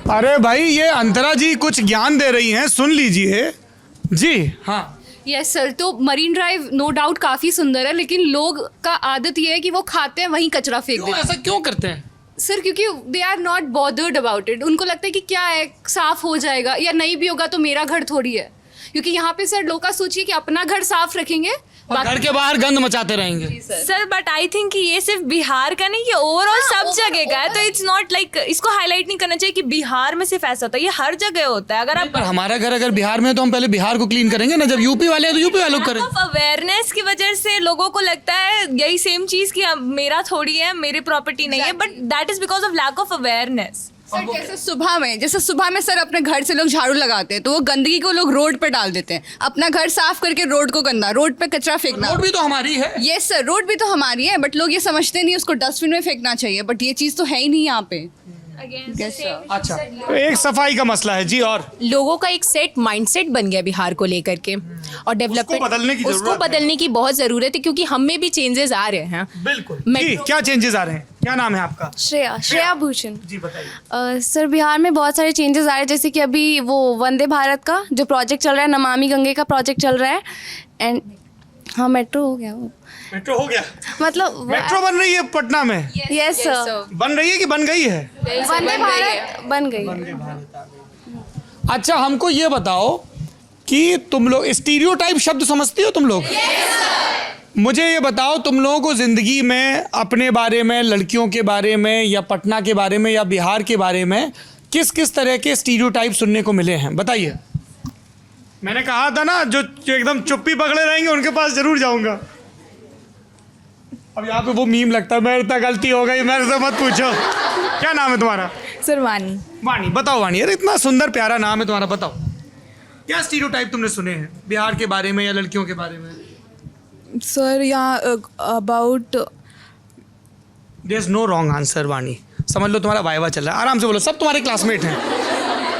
अरे भाई ये अंतरा जी कुछ ज्ञान दे रही हैं, सुन लीजिए जी। हाँ
यस सर, तो मरीन ड्राइव नो डाउट काफ़ी सुंदर है, लेकिन लोग का आदत ये है कि वो खाते हैं वहीं कचरा फेंक देते हैं।
ऐसा क्यों करते हैं
सर? क्योंकि they are not bothered about it. उनको लगता है कि क्या है, साफ हो जाएगा, या नहीं भी होगा तो मेरा घर थोड़ी है। क्योंकि यहाँ पे सर लोग का सोचिए कि अपना घर साफ रखेंगे,
घर के बाहर गंद मचाते रहेंगे।
सर बट आई थिंक कि ये सिर्फ बिहार का नहीं, ये ओवरऑल सब जगह का है। तो इट्स नॉट लाइक इसको हाईलाइट नहीं करना चाहिए कि बिहार में सिर्फ ऐसा होता है, ये हर जगह होता है। अगर आप
पर हमारा घर अगर बिहार में है तो हम पहले बिहार को क्लीन करेंगे ना, जब यूपी वाले हैं तो यूपी वालों को करें।
अवेयरनेस की वजह से लोगों को लगता है यही सेम चीज कि मेरा थोड़ी है, मेरी प्रॉपर्टी नहीं है, but that is because of lack of awareness.
Sir जैसे सुबह में सर अपने घर से लोग झाड़ू लगाते हैं तो वो गंदगी को लोग रोड पे डाल देते हैं। अपना घर साफ करके रोड को गंदा, रोड पे कचरा फेंकना।
रोड भी तो हमारी है।
यस सर, रोड भी तो हमारी है, बट लोग ये समझते नहीं उसको डस्टबिन में फेंकना चाहिए, बट ये चीज़ तो है ही नहीं यहाँ पे।
अच्छा तो एक सफाई का मसला है जी। और
लोगों का एक सेट माइंडसेट बन गया बिहार को लेकर के, और डेवलपमेंट
उसको
बदलने की बहुत ज़रूरत है क्योंकि हम में भी चेंजेस आ रहे हैं।
बिल्कुल जी, क्या चेंजेस आ रहे हैं? क्या नाम है आपका?
श्रेया भूषण।
जी बताइए।
सर बिहार में बहुत सारे चेंजेस आ रहे हैं, जैसे कि अभी वो वंदे भारत का जो प्रोजेक्ट चल रहा है, नमामि गंगे का प्रोजेक्ट चल रहा है, एंड हाँ मेट्रो हो गया। वो
मेट्रो हो गया,
मतलब
मेट्रो बन रही है पटना में?
यस सर,
बन रही है कि बन गई है?
वंदे भारत बन गई।
अच्छा हमको ये बताओ कि तुम लोग स्टीरियोटाइप शब्द समझती हो तुम लोग? मुझे ये बताओ तुम लोगों को जिंदगी में अपने बारे में, लड़कियों के बारे में, या पटना के बारे में, या बिहार के बारे में किस किस तरह के स्टीरियोटाइप सुनने को मिले हैं? बताइए। मैंने कहा था ना जो एकदम चुप्पी पकड़े रहेंगे उनके पास जरूर जाऊंगा। अब यहाँ पे वो मीम लगता है, मेरे तो गलती हो गई, मेरे से मत पूछो। क्या नाम है तुम्हारा?
सर वानी।
वानी, बताओ वानी। अरे इतना सुंदर प्यारा नाम है तुम्हारा, बताओ क्या स्टीरियोटाइप तुमने सुने हैं बिहार के बारे में या लड़कियों के बारे में?
सर यहाँ about
there is no wrong answer वानी, समझ लो तुम्हारा वाइवा चल रहा है, आराम से बोलो, सब तुम्हारे क्लासमेट हैं,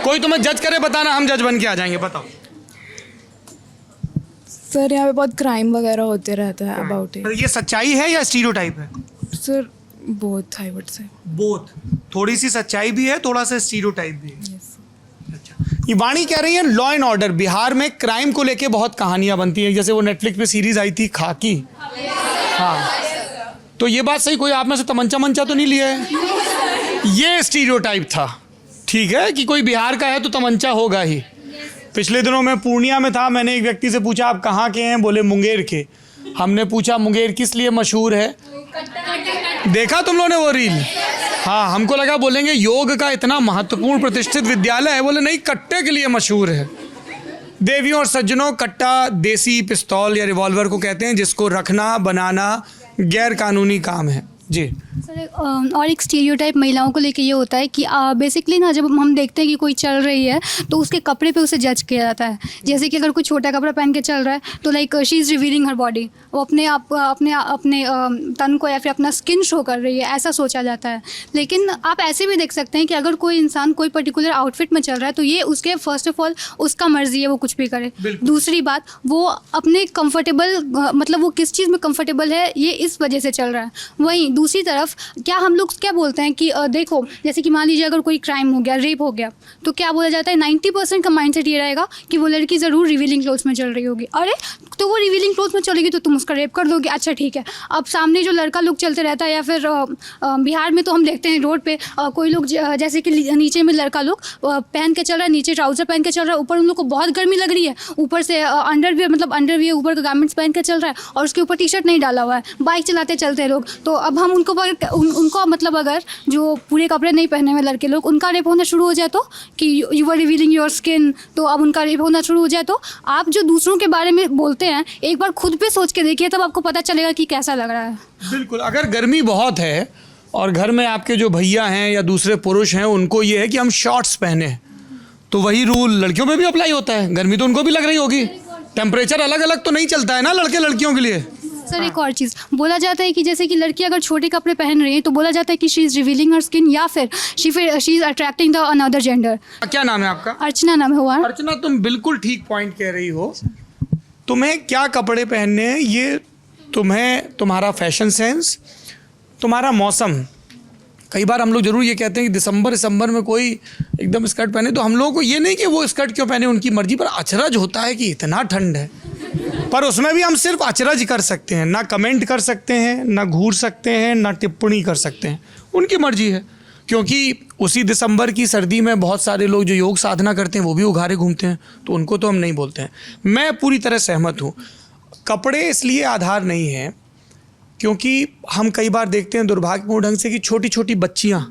कोई तुम्हें जज करे बताना, हम जज बन के आ जाएंगे। बताओ।
सर यहाँ पे बहुत क्राइम वगैरह होते रहता है अबाउट इट।
ये सच्चाई है या स्टीरियोटाइप है?
Sir both I would say.
Both, थोड़ी सी सच्चाई भी है, थोड़ा सा स्टीरियोटाइप भी है। अच्छा, ये वाणी कह रही है लॉ एंड ऑर्डर, बिहार में क्राइम को लेके बहुत कहानियां बनती हैं, जैसे वो नेटफ्लिक्स पे सीरीज आई थी खाकी। हाँ, तो ये बात सही, कोई आप में से तमंचा मंचा तो नहीं लिया है? ये स्टीरियोटाइप था ठीक है कि कोई बिहार का है तो तमंचा होगा ही। पिछले दिनों मैं पूर्णिया में था, मैंने एक व्यक्ति से पूछा आप कहाँ के हैं, बोले मुंगेर के। हमने पूछा मुंगेर किस लिए मशहूर है, देखा तुम लोगों ने वो रील? हाँ, हमको लगा बोलेंगे योग का इतना महत्वपूर्ण प्रतिष्ठित विद्यालय है, बोले नहीं कट्टे के लिए मशहूर है। देवियों और सज्जनों, कट्टा देसी पिस्तौल या रिवॉल्वर को कहते हैं जिसको रखना बनाना गैर कानूनी काम है। जी
सर, और एक स्टीरियोटाइप महिलाओं को लेके ये होता है कि बेसिकली ना जब हम देखते हैं कि कोई चल रही है तो उसके कपड़े पे उसे जज किया जाता है। जैसे कि अगर कोई छोटा कपड़ा पहन के चल रहा है तो like she is revealing her body, वो अपने तन को या फिर अपना स्किन शो कर रही है, ऐसा सोचा जाता है। लेकिन आप ऐसे भी देख सकते हैं कि अगर कोई इंसान कोई पर्टिकुलर आउटफिट में चल रहा है तो ये उसके फर्स्ट ऑफ ऑल उसका मर्जी है, वो कुछ भी करे। दूसरी बात, वो अपने कंफर्टेबल मतलब वो किस चीज़ में कंफर्टेबल है ये इस वजह से चल रहा है। वहीं दूसरी तरफ क्या हम लोग क्या बोलते हैं कि देखो जैसे कि मान लीजिए अगर कोई क्राइम हो गया, रेप हो गया, तो क्या बोला जाता है 90% का माइंडसेट ये रहेगा कि वो लड़की ज़रूर रिवीलिंग क्लोथ्स में चल रही होगी। अरे तो वो रिवीलिंग क्लोथ्स में चलेगी तो तुम उसका रेप कर दोगे, अच्छा ठीक है। अब सामने जो लड़का लोग चलते रहता है या फिर बिहार में तो हम देखते हैं रोड पे कोई लोग जैसे कि नीचे में लड़का लोग पहन के चल रहा है, नीचे ट्राउज़र पहन के चल रहा है, ऊपर उन लोग को बहुत गर्मी लग रही है, ऊपर से अंडरवियर ऊपर का गारमेंट्स पहन के चल रहा है और उसके ऊपर टी शर्ट नहीं डाला हुआ है, बाइक चलाते चलते हैं लोग। तो अब हम उनको मतलब अगर जो पूरे कपड़े नहीं पहने हुए लड़के लोग उनका रेप होना शुरू हो जाए तो कि you are revealing your skin, तो अब उनका रेप होना शुरू हो जाए तो आप जो दूसरों के बारे में बोलते हैं एक बार खुद पे सोच के देखिए, तब आपको पता चलेगा कि कैसा लग रहा है।
बिल्कुल, अगर गर्मी बहुत है और घर में आपके जो भैया हैं या दूसरे पुरुष हैं उनको ये है कि हम शॉर्ट्स पहने, तो वही रूल लड़कियों में भी अप्लाई होता है। गर्मी तो उनको भी लग रही होगी, टेम्परेचर अलग अलग तो नहीं चलता है ना लड़के लड़कियों के लिए।
सर एक और चीज़ बोला जाता है कि जैसे कि लड़की अगर छोटे कपड़े पहन रही है तो बोला जाता है कि she is revealing her skin या फिर she is attracting the another gender.
क्या नाम है आपका?
अर्चना नाम है। हुआ
अर्चना, तुम बिल्कुल ठीक पॉइंट कह रही हो। तुम्हें क्या कपड़े पहनने हैं ये तुम्हारा फैशन सेंस, तुम्हारा मौसम। कई बार हम लोग जरूर ये कहते हैं कि दिसंबर में कोई एकदम स्कर्ट पहने, तो हम लोगों को ये नहीं कि वो स्कर्ट क्यों पहने, उनकी मर्जी, पर अचरज होता है कि इतना ठंड है। पर उसमें भी हम सिर्फ अचरज कर सकते हैं, ना कमेंट कर सकते हैं, ना घूर सकते हैं, ना टिप्पणी कर सकते हैं, उनकी मर्जी है। क्योंकि उसी दिसंबर की सर्दी में बहुत सारे लोग जो योग साधना करते हैं वो भी उघारे घूमते हैं, तो उनको तो हम नहीं बोलते हैं। मैं पूरी तरह सहमत हूँ, कपड़े इसलिए आधार नहीं है क्योंकि हम कई बार देखते हैं दुर्भाग्यपूर्ण ढंग से कि छोटी छोटी बच्चियाँ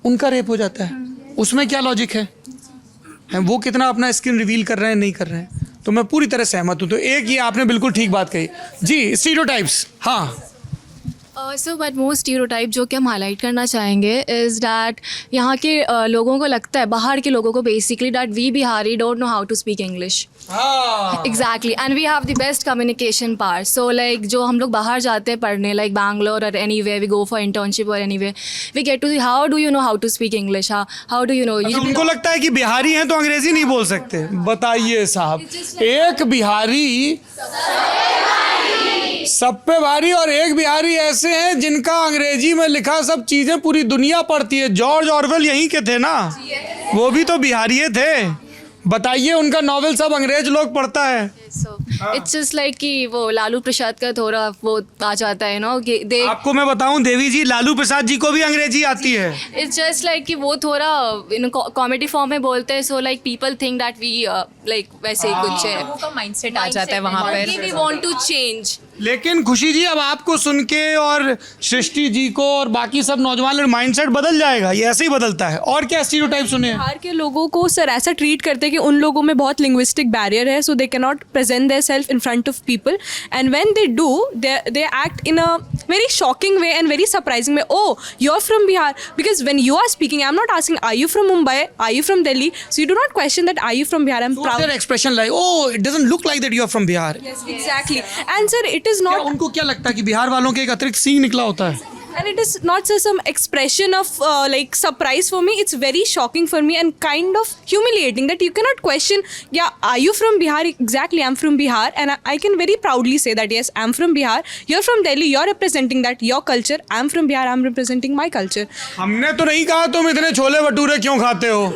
उनका रेप हो जाता है। उसमें क्या लॉजिक है? वो कितना अपना स्किन रिवील कर रहे हैं, नहीं कर रहे हैं। तो मैं पूरी तरह सहमत हूँ। तो एक ये आपने बिल्कुल ठीक बात कही जी, स्टीरियोटाइप्स। हाँ
सो बट मोस्ट स्टीरियोटाइप जो कि हम हाईलाइट करना चाहेंगे इज़ डैट यहाँ के लोगों को लगता है, बाहर के लोगों को basically, that we Bihari don't know how to speak English. Exactly, and we have the best communication power. So like जो हम लोग बाहर जाते हैं पढ़ने, लाइक बैंगलोर और anyway we go for internship और anyway we get to see how do you know how to speak English, how do you know.
उनको लगता है कि बिहारी हैं तो अंग्रेजी नहीं बोल सकते। बताइए साहब, एक बिहारी सब पे भारी, और एक बिहारी ऐसे हैं जिनका अंग्रेजी में लिखा सब चीजें पूरी दुनिया पढ़ती है। जॉर्ज ऑरवेल यहीं के थे ना, वो भी तो बिहारी थे। बताइए, उनका नॉवेल सब अंग्रेज लोग पढ़ता है।
इट्स जस्ट लाइक कि वो लालू प्रसाद का थोड़ा वो आ जाता है नो कि
आपको मैं बताऊं देवी जी, लालू प्रसाद जी को भी अंग्रेजी आती है।
इट्स जस्ट लाइक कि वो थोड़ा कॉमेडी फॉर्म में बोलते हैं, so like people think that we like वैसे ही कुछ है,
का माइंडसेट आ जाता है वहाँ पर।
We want to change.
लेकिन खुशी जी, अब आपको सुन के और सृष्टि जी को और बाकी सब नौजवान माइंडसेट बदल जाएगा, ये ऐसे ही बदलता है। और क्या स्टीरियोटाइप सुने?
बिहार के लोगों को सर ऐसा ट्रीट करते हैं कि उन लोगों में बहुत लिंग्विस्टिक बैरियर है, so they can not present their self in front of people, and when they do they act in a very shocking way and very surprising way. Oh, you're from Bihar, because when you are speaking, I'm not asking are you from Mumbai, are you from Delhi, so you do not question that are you from Bihar. I'm proud.
Their expression like, oh, it doesn't look like that you are from Bihar.
Yes, exactly. And sir, it is not.
उनको क्या लगता है कि बिहार वालों के एक अतिरिक्त सींग निकला होता है?
And it is not just some expression of like surprise for me. It's very shocking for me and kind of humiliating that you cannot question. Yeah, are you from Bihar? Exactly, I'm from Bihar, and I can very proudly say that yes, I'm from Bihar. You're from Delhi. You're representing that your culture. I'm from Bihar. I'm representing my culture.
हमने तो नहीं कहा तुम इतने छोले भटूरे क्यों खाते हो।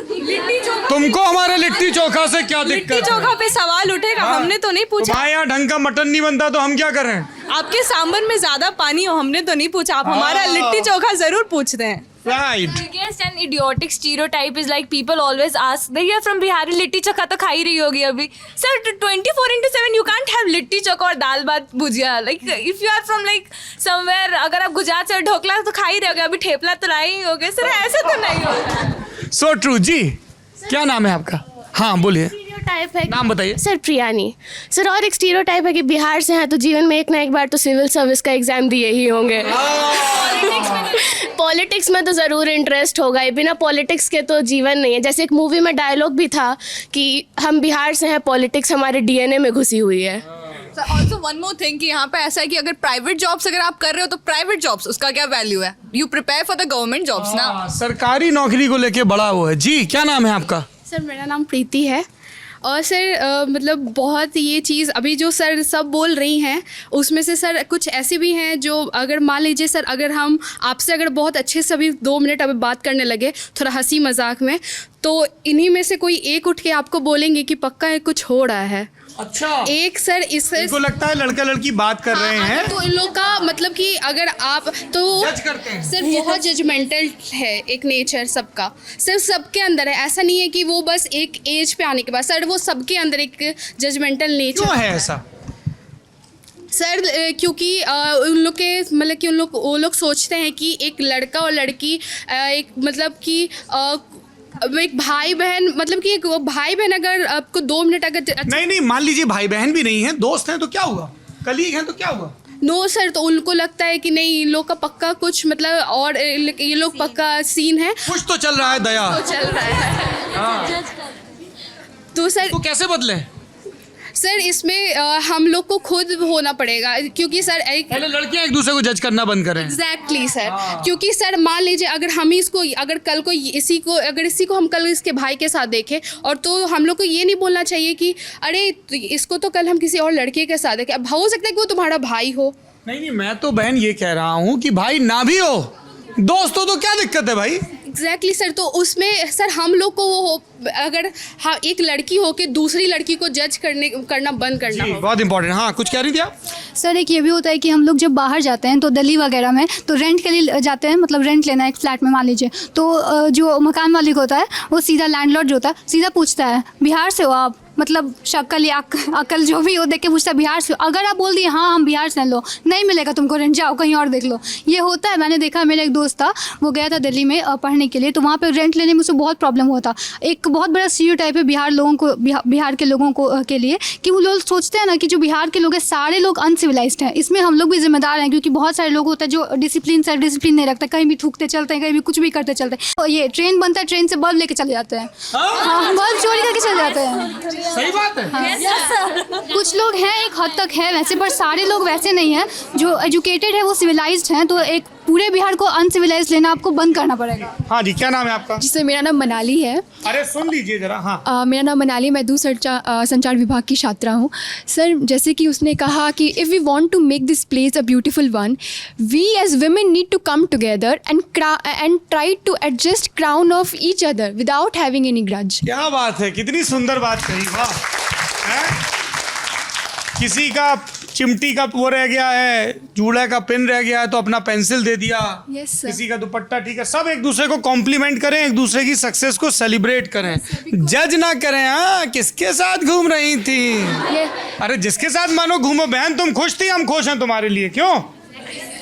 तुमको हमारे लिट्टी चोखा से क्या दिक्कत?
लिट्टी चोखा पे सवाल उठेगा। हमने तो नहीं पूछा।
तुम्हारे यहाँ ढंग का मटन नहीं बनता तो हम क्या करें?
आपके सांबर में ज्यादा पानी हो, हमने तो नहीं पूछा। आप हमारा लिट्टी चोखा जरूर पूछते हैं।
Right.
biggest and idiotic stereotype is like people always ask, they are from Bihar, litti chokha तो खा ही रही होगी अभी. Sir, 24/7 you can't have litti chokha और दाल भात भुजिया. Like if you are from like somewhere, अगर आप गुजरात से ढोकला तो खा ही रहे होगे, अभी ठेपला तो लाए ही होगे. सर ऐसे तो नहीं होता.
So true जी. क्या नाम है आपका? हाँ बोलिए.
स्टीरियोटाइप है
नाम बताइए.
सर प्रियानी. सर और एक स्टीरियोटाइप है कि बिहार से हैं तो जीवन में एक ना एक बार तो सिविल सर्विस का एग्जाम दिए ही होंगे. पॉलिटिक्स में तो ज़रूर इंटरेस्ट होगा ही, बिना पॉलिटिक्स के तो जीवन नहीं है. जैसे एक मूवी में डायलॉग भी था कि हम बिहार से हैं, पॉलिटिक्स हमारे डीएनए में घुसी हुई है.
ऑल्सो वन मोर थिंग कि यहाँ पे ऐसा है कि अगर प्राइवेट जॉब्स अगर आप कर रहे हो तो प्राइवेट जॉब्स उसका क्या वैल्यू है. You prepare for the government jobs ना.
सरकारी नौकरी को लेके बड़ा वो है. जी क्या नाम है आपका?
सर मेरा नाम प्रीति है. और सर मतलब बहुत ये चीज़ अभी जो सर सब बोल रही हैं उसमें से सर कुछ ऐसे भी हैं जो अगर मान लीजिए सर अगर हम आपसे अगर बहुत अच्छे से अभी 2 मिनट अभी बात करने लगे थोड़ा हंसी मजाक में, तो इन्हीं में से कोई एक उठ के आपको बोलेंगे कि पक्का ये कुछ हो रहा है.
अच्छा.
एक सर इससे
इनको लगता है लड़का लड़की बात कर रहे हैं
तो इन लोग का मतलब कि अगर आप तो
जज करते हैं.
सर बहुत जजमेंटल है एक नेचर सबका. सर सबके अंदर है, ऐसा नहीं है कि वो बस एक एज पे आने के बाद सर वो सबके अंदर एक जजमेंटल नेचर
क्यों है ऐसा?
सर क्योंकि उन लोग के मतलब कि वो लोग सोचते हैं कि एक लड़का और लड़की एक मतलब कि एक भाई बहन मतलब कि एक भाई बहन अगर आपको 2 मिनट अगर
नहीं मान लीजिए भाई बहन भी नहीं है, दोस्त हैं तो क्या हुआ, कलीग हैं तो क्या हुआ.
नो सर, तो उनको लगता है कि नहीं इन लोग का पक्का कुछ मतलब और ये लोग पक्का सीन है,
कुछ तो चल रहा है. दया
तो चल रहा है. तो सर
तो कैसे बदले?
सर इसमें हम लोग को खुद होना पड़ेगा क्योंकि सर एक
पहले लड़कियां एक दूसरे को जज करना बंद करें.
Exactly sir. क्योंकि सर मान लीजिए अगर हम इसको अगर कल को इसी को हम कल इसके भाई के साथ देखें और तो हम लोग को ये नहीं बोलना चाहिए कि अरे इसको तो कल हम किसी और लड़के के साथ देखें. अब हो सकता है कि वो तुम्हारा भाई हो.
नहीं मैं तो बहन ये कह रहा हूँ कि भाई ना भी हो, दोस्त हो तो क्या दिक्कत है भाई.
Exactly sir. तो उसमें सर हम लोग को वो अगर हाँ एक लड़की हो के दूसरी लड़की को जज करना बंद करना हो.
बहुत इंपॉर्टेंट. हाँ कुछ कह रही थी आप?
सर एक ये भी होता है कि हम लोग जब बाहर जाते हैं तो दिल्ली वगैरह में तो रेंट के लिए जाते हैं, मतलब रेंट लेना है एक फ्लैट में मान लीजिए, तो जो मकान मालिक होता है वो सीधा लैंडलॉर्ड जो होता है सीधा पूछता है बिहार से हो आप, मतलब शक्ल या अकल जो भी हो देख के पूछता है बिहार से. अगर आप बोल दिए हाँ हम बिहार से, लो नहीं मिलेगा तुमको रेंट, जाओ कहीं और देख लो. ये होता है. मैंने देखा, मेरा एक दोस्त था वो गया था दिल्ली में पढ़ने के लिए, तो वहाँ पे रेंट लेने में उसको बहुत प्रॉब्लम हुआ था. एक बहुत बड़ा स्टीरियोटाइप है बिहार के लोगों को के लिए कि वो लोग सोचते हैं ना कि जो बिहार के लोग हैं सारे लोग अनसिविलाइज्ड हैं. इसमें हम लोग भी जिम्मेदार हैं क्योंकि बहुत सारे लोग होते हैं जो सेल्फ डिसिप्लिन नहीं रखते, कहीं भी थूकते चलते हैं, कहीं भी कुछ भी करते चलते हैं. तो ये ट्रेन बनता है, ट्रेन से बल्ब लेके चले जाते हैं. हाँ बल्ब चोरी करके चले जाते हैं.
सही बात है.
कुछ लोग हैं एक हद तक है वैसे, पर सारे लोग वैसे नहीं हैं. जो एजुकेटेड है वो सिविलाइज्ड हैं, तो एक पूरे बिहार को अनसिविलाइज्ड लेना आपको बंद करना पड़ेगा.
हाँ जी क्या नाम है आपका?
जी सर मेरा नाम मनाली है.
अरे सुन लीजिए जरा. हाँ
मेरा नाम मनाली, मैं संचार विभाग की छात्रा हूँ. सर जैसे कि उसने कहा कि if we want to make this place a beautiful one, we as women need to come together and try to adjust crown of each other without having any grudge.
क्या बात है, कितनी सुंदर बात कही. वाह. किसी का चिमटी का वो रह गया है, जूड़ा का पिन रह गया है तो अपना पेंसिल दे दिया.
Yes, sir.
किसी का दुपट्टा. ठीक है, सब एक दूसरे को कॉम्प्लीमेंट करें, एक दूसरे की सक्सेस को सेलिब्रेट करें, जज ना करें. हाँ किसके साथ घूम रही थी? अरे जिसके साथ मानो घूमो. बहन तुम खुश थी, हम खुश हैं तुम्हारे लिए. क्यों?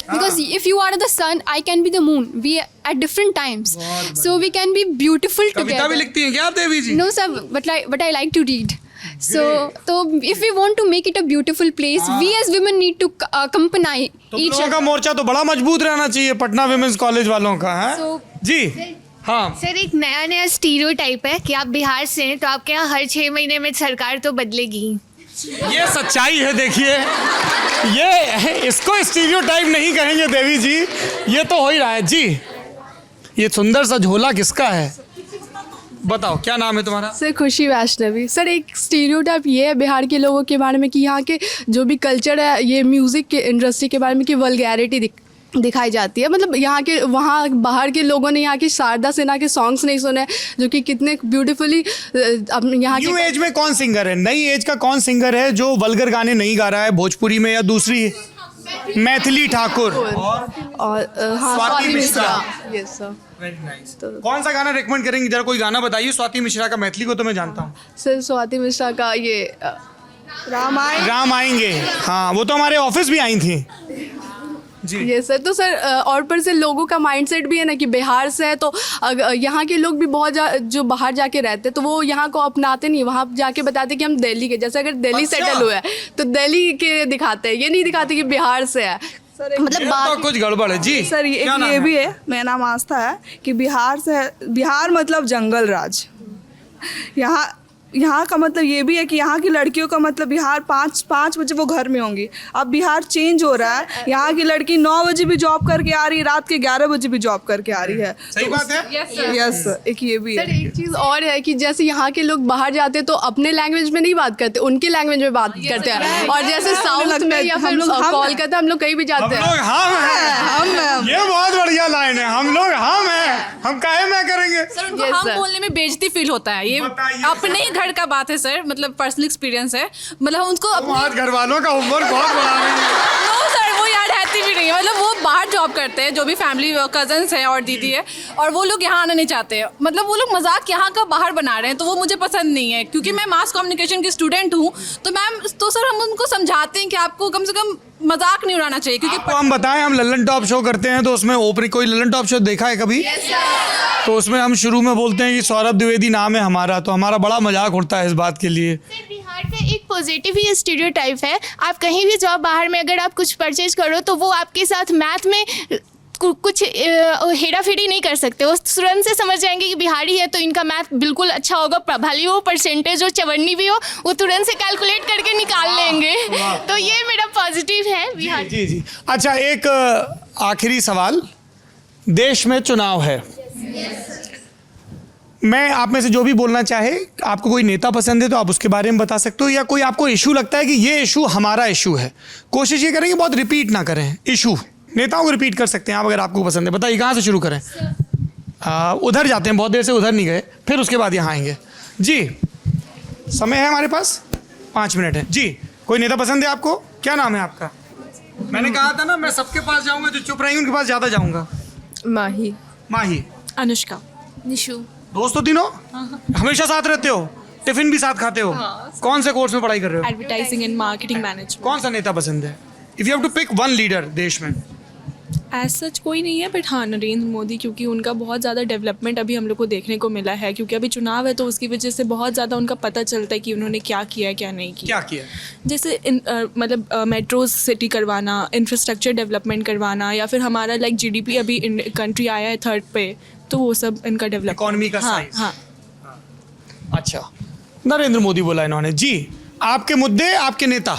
Because if you are the sun, I can be the moon. We at different times, so we can be beautiful together.
कविता भी लिखती हैं क्या आप देवी जी?
No sir, but I like to read. So if we want to make it a beautiful place, we as women need to accompany each
other. का मोर्चा तो बड़ा मजबूत रहना चाहिए पटना विमेंस कॉलेज वालों का है. जी हाँ
सर एक नया स्टीरियोटाइप है कि आप बिहार से हैं तो आपके यहाँ हर 6 महीने में सरकार तो बदलेगी.
ये सच्चाई है. देखिए ये इसको स्टीरियोटाइप नहीं कहेंगे देवी जी, ये तो हो ही रहा है. जी ये सुंदर सा झोला किसका है बताओ, क्या नाम है तुम्हारा?
सर खुशी वैष्णवी. सर एक स्टीरियोटाइप ये है बिहार के लोगों के बारे में कि यहाँ के जो भी कल्चर है, ये म्यूज़िक के इंडस्ट्री के बारे में कि वल्गैरिटी दिखाई जाती है. मतलब यहाँ के वहाँ बाहर के लोगों ने यहाँ की शारदा सिन्हा के सॉन्ग्स नहीं सुने जो कि कितने ब्यूटीफुली यहाँ
न्यू एज में कौन सिंगर है, नई एज का कौन सिंगर है जो वल्गर गाने नहीं गा रहा है भोजपुरी में या दूसरी? मैथिली ठाकुर और
Swati Mishra. Yes sir.
Very nice. कौन सा गाना रेकमेंड करेंगे, जरा कोई गाना बताइए। स्वाति मिश्रा का, मैथिली को तो मैं जानता हूँ।
सर स्वाति मिश्रा का ये
राम आएंगे, हाँ वो तो हमारे ऑफिस भी आई थी जी।
ये सर तो सर और पर से लोगों का माइंडसेट भी है ना कि बिहार से है तो यहाँ के लोग भी बहुत जो बाहर जाके रहते हैं तो वो यहाँ को अपनाते नहीं, वहाँ जाके बताते कि हम दिल्ली के, जैसे अगर दिल्ली सेटल हुआ है तो दिल्ली के दिखाते हैं, ये नहीं दिखाते कि बिहार से है।
मतलब बात कुछ गड़बड़ है जी।
सर ये भी है, मेरा नाम आस्था है, कि बिहार मतलब जंगल राज। यहाँ का मतलब ये भी है कि यहाँ की लड़कियों का मतलब बिहार 5 बजे वो घर में होंगी। अब बिहार चेंज हो रहा है, यहाँ की लड़की 9 बजे भी जॉब करके आ रही है, रात के 11 बजे भी जॉब करके आ रही है।
सही बात है।
यस सर, एक ये भी है। सर एक चीज़ और है कि जैसे यहाँ के लोग बाहर जाते हैं तो अपने लैंग्वेज में नहीं बात करते, उनके लैंग्वेज में बात करते हैं। और जैसे साउथ में या फिर कोलकाता हम लोग कहीं भी जाते हैं,
हम ये बहुत बढ़िया लाइन है, हम लोग हम हैं, हम काहे में करेंगे।
सर उनको हम बोलने में बेइज्जती फील होता है, ये अपने ही घर का बात है सर, मतलब पर्सनल एक्सपीरियंस है। मतलब उनको
अपने घर वालों का होमवर्क बहुत बड़ा है।
नो सर वो यार रहती भी नहीं है, मतलब वो बाहर जॉब करते हैं, जो भी फैमिली कजन्स हैं और दीदी है, और वो लोग यहाँ आना नहीं चाहते हैं। मतलब वो लोग मजाक यहाँ का बाहर बना रहे हैं, तो वो मुझे पसंद नहीं है। क्योंकि मैं मास कम्युनिकेशन की स्टूडेंट हूँ तो मैम तो सर हम उनको समझाते हैं कि आपको कम से कम मजाक नहीं उड़ाना चाहिए। क्योंकि
आपको हम बताएं, हम लल्लन टॉप शो करते हैं तो उसमें ओपनिंग, कोई लल्लन टॉप शो देखा है कभी? तो उसमें हम शुरू में बोलते हैं कि सौरभ द्विवेदी नाम है हमारा, तो हमारा बड़ा मजाक उड़ता है इस बात के लिए।
बिहार का एक पॉजिटिव ही स्टीरियोटाइप है, आप कहीं भी जाओ बाहर में, अगर आप कुछ परचेज करो तो वो आपके साथ मैथ में कुछ हेरा फेरी नहीं कर सकते। वो तुरंत से समझ जाएंगे कि बिहारी है तो इनका मैथ बिल्कुल अच्छा होगा, भले वो परसेंटेज हो चवन्नी भी हो, वो तुरंत से कैलकुलेट करके निकाल लेंगे। तो ये मेरा पॉजिटिव है बिहार।
जी जी। अच्छा, एक आखिरी सवाल, देश में चुनाव है, मैं आप में से जो भी बोलना चाहे, आपको कोई नेता पसंद है तो आप उसके बारे में बता सकते हो, या कोई आपको इशू लगता है कि ये इशू हमारा इशू है, कोशिश ये करेंगे बहुत रिपीट ना करें इशू। नेताओं को रिपीट कर सकते हैं आप अगर आपको पसंद है। बताइए कहाँ से शुरू करें? उधर जाते हैं, बहुत देर से उधर नहीं गए, फिर उसके बाद यहाँ आएंगे। जी समय है हमारे पास, 5 मिनट है जी। कोई नेता पसंद है आपको? क्या नाम है आपका? मैंने कहा था ना मैं सबके पास जाऊँगा, जो चुप रही उनके पास ज़्यादा जाऊँगा। माही।
अनुष्का।
निशु।
दोस्त हो तीनों? हमेशा साथ रहते हो? टिफिन भी साथ खाते हो? कौन से कोर्स में पढ़ाई कर रहे हो?
Advertising and marketing management.
कौन सा नेता पसंद है? If you have to pick one leader देश में।
एज सच कोई नहीं है, बट हाँ नरेंद्र मोदी, क्योंकि उनका बहुत ज़्यादा डेवलपमेंट अभी हम लोग को देखने को मिला है। क्योंकि अभी चुनाव है तो उसकी वजह से बहुत ज़्यादा उनका पता चलता है कि उन्होंने क्या किया है क्या नहीं किया।
क्या किया?
जैसे मतलब मेट्रोज सिटी करवाना, इंफ्रास्ट्रक्चर डेवलपमेंट करवाना, या फिर हमारा लाइक GDP अभी कंट्री आया है 3rd पे, तो वो सब इनका डेवलप,
इकोनॉमी का
हाँ,
साइज।
हाँ।
अच्छा, नरेंद्र मोदी बोला इन्होंने जी। आपके मुद्दे, आपके नेता?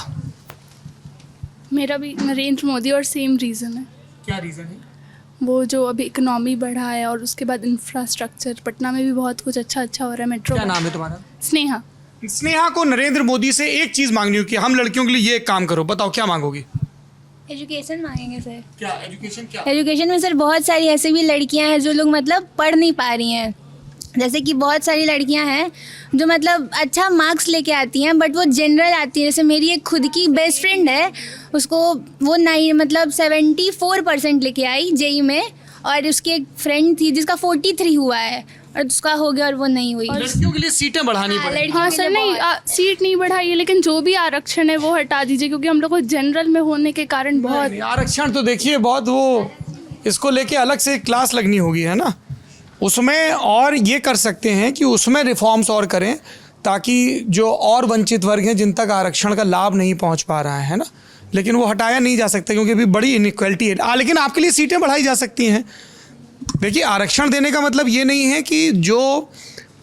मेरा भी नरेंद्र मोदी, और सेम रीज़न है।
क्या रीज़न है?
वो जो अभी इकोनॉमी बढ़ा है और उसके बाद इंफ्रास्ट्रक्चर, पटना में भी बहुत कुछ अच्छा हो रहा है। मेट्रो।
क्या नाम है तुम्हारा?
स्नेहा।
स्नेहा को नरेंद्र मोदी से एक चीज़ मांगनी हो कि हम लड़कियों के लिए ये एक काम करो, बताओ क्या मांगोगी?
एजुकेशन मांगेंगे सर।
क्या एजुकेशन? क्या
एजुकेशन में सर बहुत सारी ऐसी भी लड़कियां हैं जो लोग मतलब पढ़ नहीं पा रही हैं। जैसे कि बहुत सारी लड़कियां हैं जो मतलब अच्छा मार्क्स लेके आती हैं बट वो जनरल आती हैं। जैसे मेरी एक खुद की बेस्ट फ्रेंड है, उसको वो 74% लेके आई जेई में, और उसकी एक फ्रेंड थी जिसका 43 हुआ है और उसका हो गया और वो नहीं हुई।
लड़कियों के लिए सीटें बढ़ानी पड़ेगी।
हाँ सर, नहीं सीट नहीं बढ़ाई है, लेकिन जो भी आरक्षण है वो हटा दीजिए, क्योंकि हम लोग को जनरल में होने के कारण बहुत
आरक्षण तो देखिए बहुत, वो इसको लेके अलग से क्लास लगनी होगी, है ना उसमें। और ये कर सकते हैं कि उसमें रिफॉर्म्स और करें ताकि जो और वंचित वर्ग हैं जिन तक आरक्षण का लाभ नहीं पहुंच पा रहा है ना, लेकिन वो हटाया नहीं जा सकता क्योंकि अभी बड़ी इनइक्वालिटी है। लेकिन आपके लिए सीटें बढ़ाई जा सकती हैं। देखिए, आरक्षण देने का मतलब ये नहीं है कि जो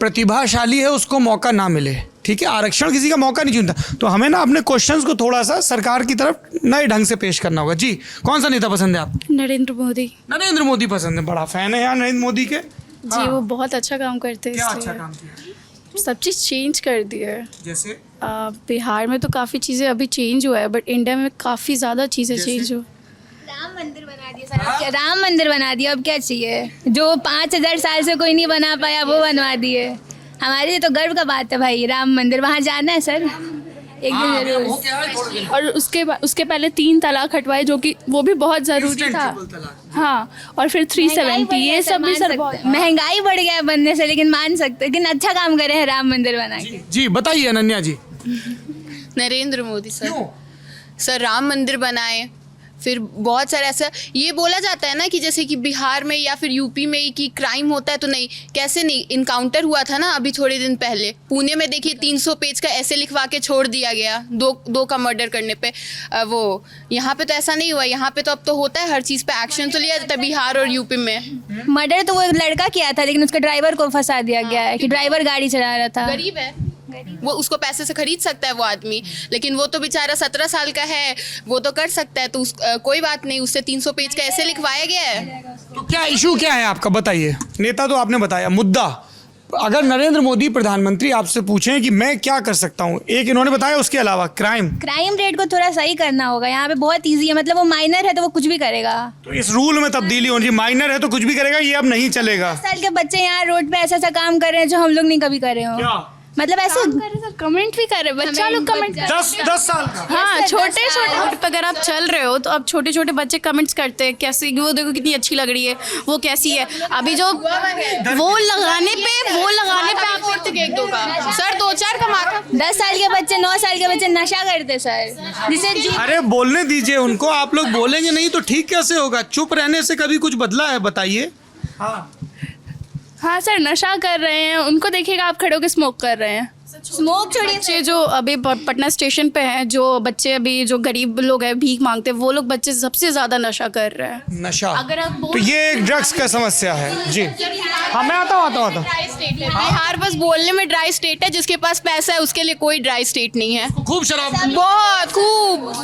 प्रतिभाशाली है उसको मौका ना मिले, ठीक है? आरक्षण किसी का मौका नहीं चुनता। तो हमें ना अपने क्वेश्चंस को थोड़ा सा सरकार की तरफ नए ढंग से पेश करना होगा। जी, कौन सा नेता पसंद है आपको?
नरेंद्र मोदी।
नरेंद्र मोदी पसंद है, बड़ा फैन है यार नरेंद्र मोदी के।
जी, वो बहुत अच्छा काम करते हैं।
क्या अच्छा काम किया?
सब चीज़ चेंज कर दी है।
जैसे
बिहार में तो काफ़ी चीज़ें अभी चेंज हुआ है, बट इंडिया में काफ़ी ज़्यादा चीज़ें चेंज हुआ।
राम मंदिर बना दिया सर, अब राम मंदिर बना दिया, अब क्या चाहिए? जो 5000 साल से कोई नहीं बना पाया वो बनवा दिए। हमारे लिए तो गर्व का बात है भाई, राम मंदिर, वहाँ जाना है सर।
एक दिन जरूर।
और उसके पहले 3 तलाक हटवाए, जो कि वो भी बहुत ज़रूरी था। हाँ, और फिर 370, ये सब भी सर बहुत
महंगाई बढ़ गया है बनने से, लेकिन मान सकते हैं, लेकिन अच्छा काम करे हैं राम मंदिर बना के।
जी बताइए अनन्या जी।
नरेंद्र मोदी सर। सर राम मंदिर बनाए, फिर बहुत सारे ऐसा ये बोला जाता है ना कि जैसे कि बिहार में या फिर यूपी में ही कि क्राइम होता है, तो नहीं, कैसे नहीं, इनकाउंटर हुआ था ना अभी थोड़े दिन पहले पुणे में, देखिए 300 पेज का ऐसे लिखवा के छोड़ दिया गया दो का मर्डर करने पे। वो यहाँ पे तो ऐसा नहीं हुआ, यहाँ पे तो अब तो होता है, हर चीज़ पे एक्शन तो लिया जाता है बिहार और यूपी में।
मर्डर तो वो लड़का किया था, लेकिन उसके ड्राइवर को फंसा दिया गया है कि ड्राइवर गाड़ी चला रहा था।
गरीब है वो, उसको पैसे से खरीद सकता है वो आदमी, लेकिन वो तो बेचारा 17 साल का है, वो तो कर सकता है, तो कोई बात नहीं, उससे 300 पेज का ऐसे लिखवाया गया है।
तो क्या इशू क्या है आपका, बताइए। नेता तो आपने बताया, मुद्दा अगर नरेंद्र मोदी प्रधानमंत्री आपसे पूछें कि मैं क्या कर सकता हूँ, एक इन्होंने बताया, उसके अलावा क्राइम
रेट को थोड़ा सही करना होगा। यहाँ पे बहुत ईजी है, मतलब वो माइनर है तो वो कुछ भी करेगा।
तो इस रूल में तब्दीली होनी चाहिए, माइनर है तो कुछ भी करेगा, ये अब नहीं चलेगा।
10 साल के बच्चे यहाँ रोड पे ऐसा काम कर रहे हैं जो हम लोग नहीं कभी करे हो। मतलब ऐसे
कमेंट भी कर रहे, बच्चा लोग कमेंट
10 साल का।
हाँ, छोटे
रोड पे अगर आप चल रहे हो तो अब छोटे छोटे बच्चे कमेंट्स करते हैं, कैसे वो देखो कितनी अच्छी लग रही है, वो कैसी है, अभी जो वो लगाने पे आप एक दो का सर 2-4 कमाता।
10 साल के बच्चे 9 साल के बच्चे नशा करते सर, जिसे
अरे बोलने दीजिए उनको, आप लोग बोलेंगे नहीं तो ठीक कैसे होगा। चुप रहने से कभी कुछ बदला है, बताइए।
हाँ सर, नशा कर रहे हैं, उनको देखिएगा आप खड़े होकर स्मोक कर रहे हैं।
स्मोक छोड़िए।
बच्चे जो अभी पटना स्टेशन पे हैं, जो बच्चे अभी जो गरीब लोग हैं भीख मांगते हैं, वो लोग बच्चे सबसे ज्यादा नशा कर रहे हैं।
नशा,
अगर आप
तो ये एक ड्रग्स का समस्या है। जी हाँ, मैं आता हूँ।
बिहार बस बोलने में ड्राई स्टेट है, जिसके पास पैसा है उसके लिए कोई ड्राई स्टेट नहीं है।
खूब शराब,
बहुत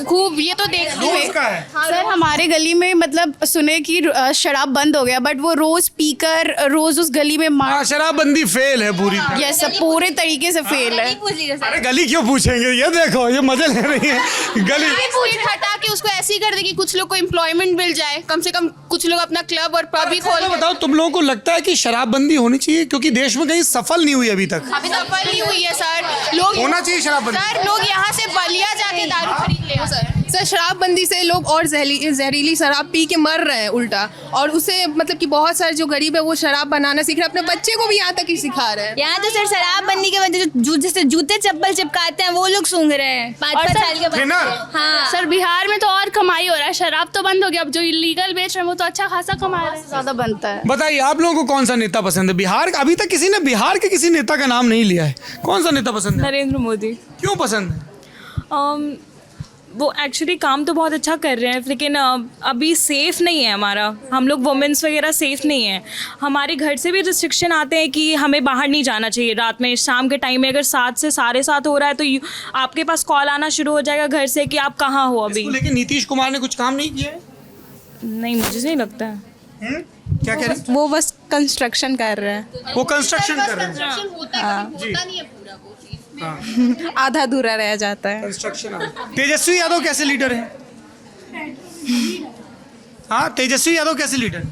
खूब ये तो देखते हैं सर, हमारे गली में मतलब सुने कि शराब बंद हो गया, बट वो रोज पीकर रोज उस गली में
शराबबंदी फेल है पूरी।
यस, पूरे तरीके से फेल है।
अरे गली क्यों पूछेंगे, ये देखो ये मजे ले रही है गली।
हटा के उसको ऐसे ही कर दे कि कुछ लोग को एम्प्लॉयमेंट मिल जाए, कम से कम कुछ लोग अपना क्लब और पब ही खोल।
बताओ, तुम लोगों को लगता है कि शराबबंदी होनी चाहिए, क्योंकि देश में कहीं सफल नहीं हुई अभी तक।
अभी सफल नहीं हुई है सर, लोग
होना चाहिए शराबबंदी।
सर लोग यहाँ से बलिया जाके दारू खरीद ले सर।
शराबबंदी से लोग और जहरीली शराब पी के मर रहे हैं उल्टा, और उसे मतलब कि बहुत सारे जो गरीब है वो शराब बनाना सीख रहे हैं, अपने बच्चे को भी यहाँ तक ही सिखा रहे हैं।
यहाँ तो सर शराबबंदी के वजह से जैसे जूते चप्पल चिपकाते हैं वो लोग सूंघ रहे हैं 5-5 साल के बच्चे। हाँ
सर, बिहार में तो और कमाई हो रहा है, शराब तो बंद हो गया, अब जो इलीगल बेच रहे हैं वो तो अच्छा खासा कमा रहे हैं,
ज्यादा बनता है।
बताइए आप लोगों को कौन सा नेता पसंद है बिहार का? अभी तक किसी ने बिहार के किसी नेता का नाम नहीं लिया है। कौन सा नेता पसंद है?
नरेंद्र मोदी।
क्यों पसंद है?
वो एक्चुअली काम तो बहुत अच्छा कर रहे हैं, लेकिन अभी सेफ़ नहीं है हमारा, हम लोग वुमेंस वगैरह सेफ़ नहीं है। हमारे घर से भी रिस्ट्रिक्शन आते हैं कि हमें बाहर नहीं जाना चाहिए रात में, शाम के टाइम में अगर 7 से 7:30 हो रहा है तो आपके पास कॉल आना शुरू हो जाएगा घर से कि आप कहाँ हो अभी।
लेकिन नीतीश कुमार ने कुछ काम नहीं किया है?
नहीं, मुझे नहीं लगता है।
क्या कह रहे हैं?
वो बस कंस्ट्रक्शन कर रहे हैं,
वो कंस्ट्रक्शन कर रहे हैं।
होता नहीं है पूरा वो चीज।
आधा अधूरा रह जाता है।
कंस्ट्रक्शन। तेजस्वी यादव कैसे लीडर है? हाँ, तेजस्वी यादव कैसे लीडर?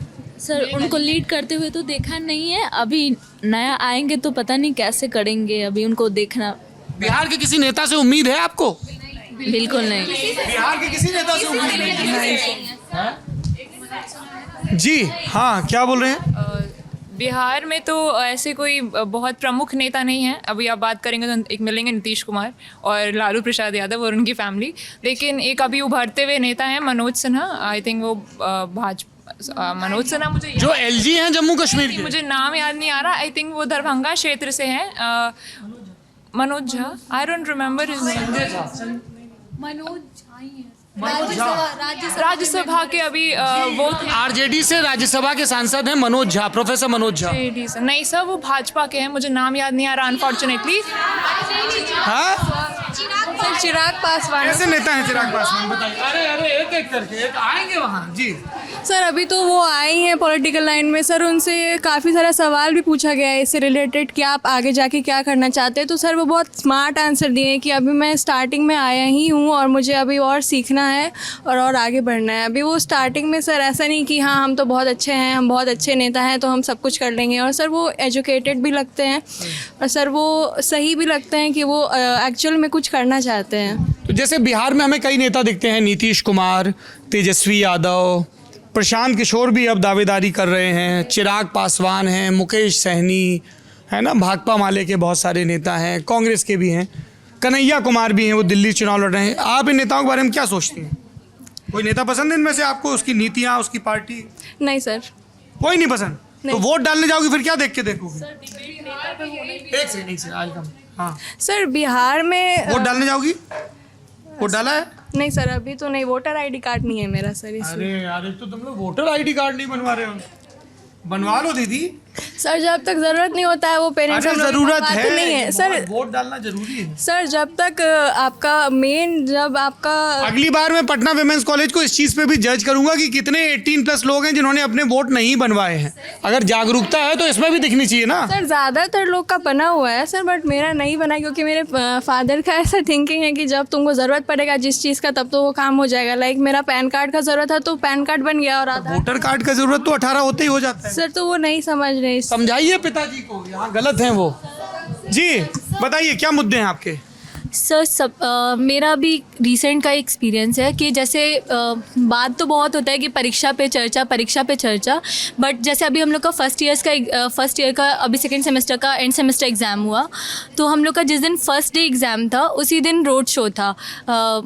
सर उनको लीड करते हुए तो देखा नहीं है, अभी नया आएंगे तो पता नहीं कैसे करेंगे, अभी उनको देखना।
बिहार के किसी नेता से उम्मीद है आपको?
बिल्कुल नहीं।
बिहार के किसी नेता से उम्मीद नहीं? जी हाँ, क्या बोल रहे हैं?
बिहार में तो ऐसे कोई बहुत प्रमुख नेता नहीं है। अभी आप बात करेंगे तो एक मिलेंगे नीतीश कुमार और लालू प्रसाद यादव और उनकी फैमिली, लेकिन एक अभी उभरते हुए नेता हैं मनोज सिन्हा। आई थिंक वो भाजपा मनोज सिन्हा, मुझे
जो एलजी हैं जम्मू कश्मीर के,
मुझे नाम याद नहीं आ रहा। आई थिंक वो दरभंगा क्षेत्र से हैं। Manoj Jha, I don't remember his name. Rajya Sabha के अभी वो
आरजेडी से राज्यसभा के सांसद हैं मनोज झा, प्रोफेसर मनोज झा।
नहीं सर, वो भाजपा के हैं, मुझे नाम याद नहीं आ रहा अनफॉर्चुनेटली।
हाँ,
चिराग पासवान
कैसे नेता हैं चिराग पासवान, बताइए। अरे एक करके आएंगे वहाँ। जी
सर, अभी तो वो आए ही हैं पॉलिटिकल लाइन में सर, उनसे काफ़ी सारा सवाल भी पूछा गया है इससे रिलेटेड कि आप आगे जाके क्या करना चाहते हैं, तो सर वो बहुत स्मार्ट आंसर दिए हैं कि अभी मैं स्टार्टिंग में आया ही हूँ और मुझे अभी और सीखना है और आगे बढ़ना है। अभी वो स्टार्टिंग में सर ऐसा नहीं कि हाँ हम तो बहुत अच्छे हैं, हम बहुत अच्छे नेता हैं तो हम सब कुछ कर लेंगे, और सर वो एजुकेटेड भी लगते हैं और सर वो सही भी लगते हैं कि वो एक्चुअल में कुछ करना चाहते चाहते हैं।
तो जैसे बिहार में हमें कई नेता दिखते हैं, नीतीश कुमार, तेजस्वी यादव, प्रशांत किशोर भी अब दावेदारी कर रहे हैं, चिराग पासवान हैं, मुकेश सहनी है ना, भाकपा माले के बहुत सारे नेता हैं, कांग्रेस के भी हैं, कन्हैया कुमार भी हैं, वो दिल्ली चुनाव लड़ रहे हैं। आप इन नेताओं के बारे में क्या सोचती हैं? कोई नेता पसंद है इनमें से आपको, उसकी नीतियाँ, उसकी पार्टी?
नहीं सर।
कोई नहीं पसंद? तो वोट डालने जाओगी फिर क्या देख के देखोगी? एक सेकंड I'll come। हाँ
सर बिहार में
वोट डालने जाओगी? वोट डाला है?
नहीं सर, अभी तो नहीं, वोटर आईडी कार्ड नहीं है मेरा सर, इसलिए।
अरे यार, तो तुम लोग वोटर आईडी कार्ड नहीं बनवा रहे हो, बनवा लो दीदी।
सर जब तक जरूरत नहीं होता है वो पेरेंट्स
जरूरत है,
नहीं है सर।
वोट डालना जरूरी है
सर जब तक आपका मेन, जब आपका
अगली बार मैं पटना विमेंस कॉलेज को इस चीज़ पे भी जज करूंगा कि कितने 18+ लोग हैं जिन्होंने अपने वोट नहीं बनवाए हैं। अगर जागरूकता है तो इसमें भी दिखनी चाहिए ना।
सर ज़्यादातर लोग का बना हुआ है सर, बट मेरा नहीं बना, क्योंकि मेरे फादर का ऐसा थिंकिंग है कि जब तुमको ज़रूरत पड़ेगा जिस चीज़ का तब तो वो काम हो जाएगा। लाइक मेरा पैन कार्ड का ज़रूरत था तो पैन कार्ड बन गया, और आधार
वोटर कार्ड का जरूरत तो 18 होते ही हो जाता है।
सर तो वो नहीं समझ रहे।
समझाइए पिताजी को, यहाँ गलत हैं वो। जी बताइए क्या मुद्दे हैं आपके?
सर मेरा भी रिसेंट का एक्सपीरियंस है कि जैसे बात तो बहुत होता है कि परीक्षा पे चर्चा, बट जैसे अभी हम लोग का फर्स्ट ईयर का अभी सेकेंड सेमेस्टर का एंड सेमेस्टर एग्ज़ाम हुआ, तो हम लोग का जिस दिन फर्स्ट डे एग्ज़ाम था उसी दिन रोड शो था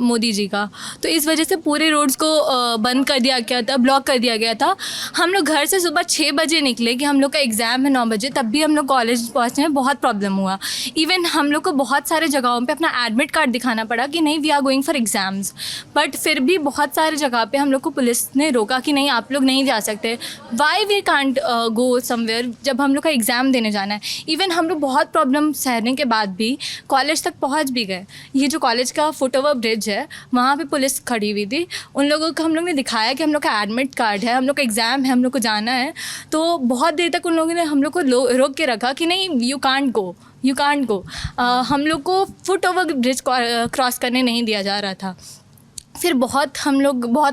मोदी जी का, तो इस वजह से पूरे रोड्स को बंद कर दिया गया था, ब्लॉक कर दिया गया था। हम लोग घर से सुबह 6 बजे निकले कि हम लोग का एग्ज़ाम है 9 बजे, तब भी हम लोग कॉलेज पहुँचने में बहुत प्रॉब्लम हुआ। इवन हम लोग को बहुत सारे जगहों पे अपना एडमिट कार्ड दिखाना पड़ा कि नहीं we are going for exams, but फिर भी बहुत सारे जगह पे हम लोग को पुलिस ने रोका कि नहीं आप लोग नहीं जा सकते। Why we can't go somewhere जब हम लोग का एग्ज़ाम देने जाना है। इवन हम लोग बहुत प्रॉब्लम सहने के बाद भी कॉलेज तक पहुंच भी गए। ये जो कॉलेज का फुट ओवर ब्रिज है वहाँ पे पुलिस खड़ी हुई थी, उन लोगों को हम लोग ने दिखाया कि हम लोग का एडमिट कार्ड है, हम लोग का एग्ज़ाम है, हम लोग को जाना है, तो बहुत देर तक उन लोगों ने हम लोग को रोक के रखा कि नहीं यू कांट गो। हम लोग को फुट ओवर ब्रिज क्रॉस करने नहीं दिया जा रहा था। फिर बहुत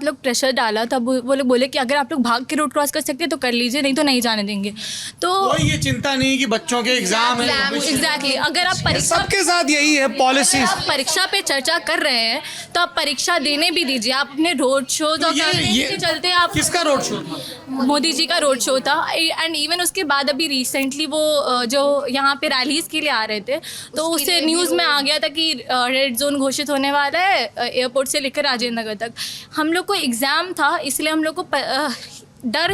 लोग प्रेशर डाला, तब वो लोग बोले कि अगर आप लोग भाग के रोड क्रॉस कर सकते हैं तो कर लीजिए, नहीं तो नहीं जाने देंगे। तो
कोई ये चिंता नहीं कि बच्चों के एग्जाम है।
एग्जैक्टली, अगर आप परीक्षा
सबके साथ यही है पॉलिसी।
आप परीक्षा पे चर्चा कर रहे हैं तो आप परीक्षा देने भी दीजिए। आप अपने रोड शो तो इसके चलते आप
किसका रोड शो था?
मोदी जी का रोड शो था। एंड इवन उसके बाद अभी रिसेंटली वो जो यहाँ पे रैलीज के लिए आ रहे थे तो उससे न्यूज़ में आ गया था कि रेड जोन घोषित होने वाला है एयरपोर्ट से लेकर राजेंद्र नगर तक। हम लोग को एग्ज़ाम था, इसलिए हम लोग को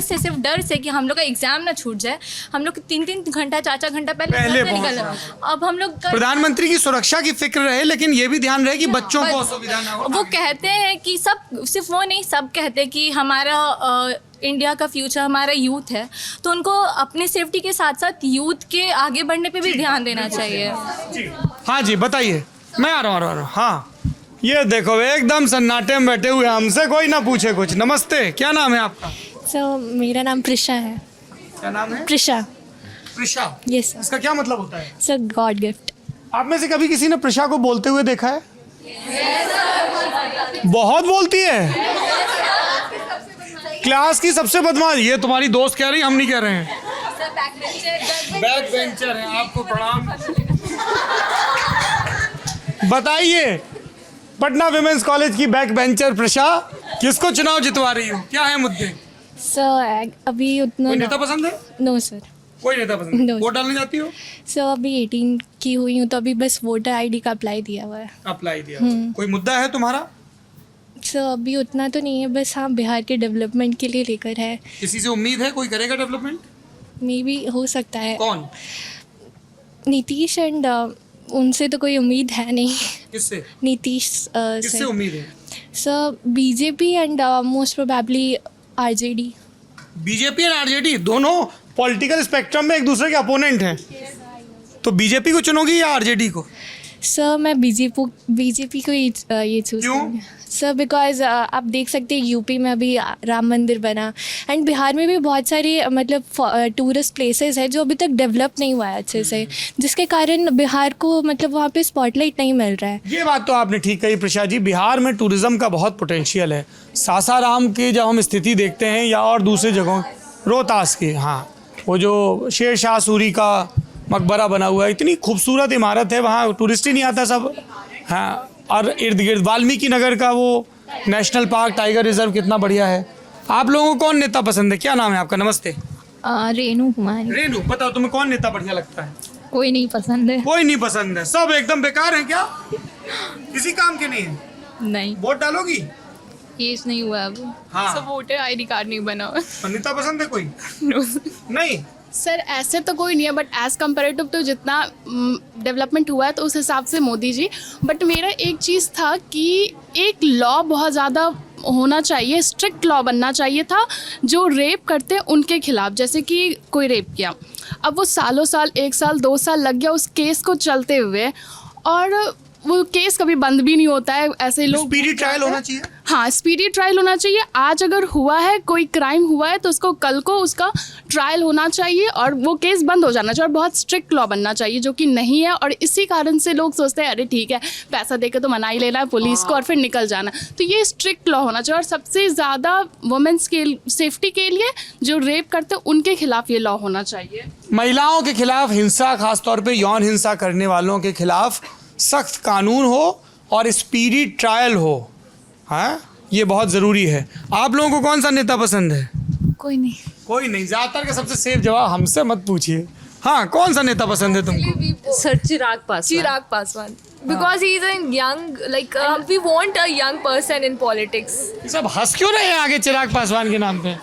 सिर्फ डर से कि हम लोग का एग्ज़ाम ना छूट जाए, हम लोग 3-3 घंटा 4-4 घंटा पहले निकल। अब हम लोग
प्रधानमंत्री की सुरक्षा की फिक्र रहे, लेकिन ये भी ध्यान रहे कि बच्चों को असुविधा ना हो।
वो कहते हैं कि सिर्फ वो नहीं, सब कहते हैं कि हमारा इंडिया का फ्यूचर हमारा यूथ है, तो उनको अपनी सेफ्टी के साथ साथ यूथ के आगे बढ़ने पे भी ध्यान देना चाहिए।
हाँ जी बताइए, मैं आ रहा हूँ। हाँ ये देखो एकदम सन्नाटे में बैठे हुए, हमसे कोई ना पूछे कुछ। नमस्ते, क्या नाम है आपका?
मेरा नाम प्रिशा है।
क्या नाम है?
प्रिशा।
यस। इसका क्या मतलब होता है?
Sir God gift.
आप में से कभी किसी ने प्रिशा को बोलते हुए देखा है? बहुत बोलती है, क्लास की सबसे बदमाश। ये तुम्हारी दोस्त कह रही, हम नहीं कह रहे हैं। बैक बेंचर है, आपको प्रणाम। बताइए, पटना विमेंस कॉलेज की बैक बेंचर प्रशा किसको चुनाव जितवा रही हो? क्या है मुद्दे?
सर अभी उतना
कोई नेता पसंद है?
No sir.
कोई नेता पसंद है? वोट डालने जाती हो?
सर अभी 18 की हुई हूँ तो अभी बस वोटर आईडी का अप्लाई दिया हुआ है।
अप्लाई दिया। कोई मुद्दा है तुम्हारा?
सर अभी उतना तो नहीं है, बस हाँ बिहार के डेवलपमेंट के लिए लेकर है।
किसी से उम्मीद है कोई करेगा डेवलपमेंट?
मे बी हो सकता है।
कौन?
नीतीश एंड उनसे तो कोई उम्मीद है नहीं।
किससे?
नीतीश
किससे उम्मीद है?
Sir BJP and most probably RJD.
BJP और आरजेडी दोनों पॉलिटिकल स्पेक्ट्रम में एक दूसरे के अपोनेंट हैं। तो बीजेपी को चुनोगी या आरजेडी को?
सर मैं बीजेपी को ये चूज करूँगी सर, बिकॉज आप देख सकते हैं यूपी में अभी राम मंदिर बना एंड बिहार में भी बहुत सारे मतलब टूरिस्ट प्लेसेस है जो अभी तक डेवलप नहीं हुआ है अच्छे से, जिसके कारण बिहार को मतलब वहाँ पे स्पॉटलाइट नहीं मिल रहा है।
ये बात तो आपने ठीक कही प्रशा जी, बिहार में टूरिज्म का बहुत पोटेंशियल है। सासाराम की जब हम स्थिति देखते हैं या और दूसरे जगहों, रोहतास की, हाँ वो जो शेर शाह सूरी का मकबरा बना हुआ है, इतनी खूबसूरत इमारत है, वहाँ टूरिस्ट ही नहीं आता सब। हाँ और इर्द गिर्द वाल्मीकि नगर का वो नेशनल पार्क, टाइगर रिजर्व कितना बढ़िया है। आप लोगों को कौन नेता पसंद है? क्या नाम है आपका? नमस्ते।
रेनू कुमारी।
रेनू, बताओ तुम्हें कौन नेता बढ़िया लगता है?
कोई नहीं पसंद है।
कोई नहीं पसंद है, सब एकदम बेकार हैं क्या? किसी काम के नहीं है?
नहीं,
वोट डालोगी?
एज नहीं हुआ अब।
हाँ।
सब वोटर आईडी कार्ड नहीं बना हुआ।
और नेता पसंद है कोई? नहीं।
सर ऐसे तो कोई नहीं है, बट एज़ कम्पेरेटिव तो जितना डेवलपमेंट हुआ है तो उस हिसाब से मोदी जी। बट मेरा एक चीज़ था कि एक लॉ बहुत ज़्यादा होना चाहिए, स्ट्रिक्ट लॉ बनना चाहिए था जो रेप करते हैं उनके खिलाफ। जैसे कि कोई रेप किया, अब वो सालों साल, 1 साल 2 साल लग गया उस केस को चलते हुए, और वो केस कभी बंद भी नहीं होता है। ऐसे लोग
स्पीडी ट्रायल होना चाहिए।
हाँ, स्पीडी ट्रायल होना चाहिए। आज अगर हुआ है, कोई क्राइम हुआ है, तो उसको कल को उसका ट्रायल होना चाहिए और वो केस बंद हो जाना चाहिए, और बहुत स्ट्रिक्ट लॉ बनना चाहिए, जो कि नहीं है। और इसी कारण से लोग सोचते हैं अरे ठीक है, पैसा देकर तो मना ही लेना है पुलिस को और फिर निकल जाना। तो ये स्ट्रिक्ट लॉ होना चाहिए, और सबसे ज़्यादा वुमेन्स के सेफ्टी के लिए जो रेप करते हैं उनके खिलाफ ये लॉ होना चाहिए।
महिलाओं के खिलाफ हिंसा, खासतौर पे यौन हिंसा करने वालों के खिलाफ सख्त कानून हो और स्पीडी ट्रायल हो। हाँ, ये बहुत ज़रूरी है। आप लोगों को कौन सा नेता पसंद है?
कोई नहीं।
कोई नहीं। ज़्यादातर का सबसे सेफ जवाब हमसे मत पूछिए। हाँ, कौन सा नेता पसंद है तुमको?
Sir Chirag Paswan.
Because he is a young, like we want a young person in politics.
सब हंस क्यों रहे हैं आगे चिराग पासवान के नाम पे?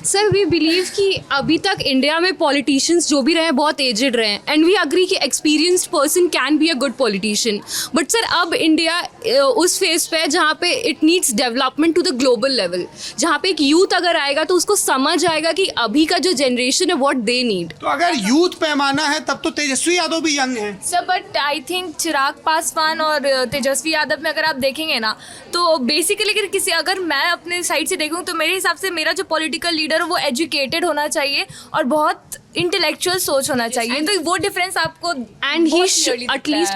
सर वी बिलीव कि अभी तक इंडिया में पॉलिटिशियंस जो भी रहे हैं बहुत एजेड रहे हैं, एंड वी अग्री कि experienced person can be a good politician. But sir अब इंडिया उस फेज पे है जहाँ पे it needs development to the global level, जहाँ पे एक यूथ अगर आएगा तो उसको समझ आएगा कि अभी का जो जनरेशन है व्हाट दे नीड।
तो अगर यूथ पैमाना है तब तो तेजस्वी यादव भी यंग है।
Sir but I think Chirag Paswan और तेजस्वी यादव में अगर आप देखेंगे ना, तो बेसिकली अगर मैं अपने साइड से देखूँ तो मेरे हिसाब से मेरा जो पॉलिटिकल लीडर है वो एजुकेटेड होना चाहिए और बहुत इंटेलेक्चुअल सोच होना चाहिए। तो वो डिफरेंस आपको
And he should, at least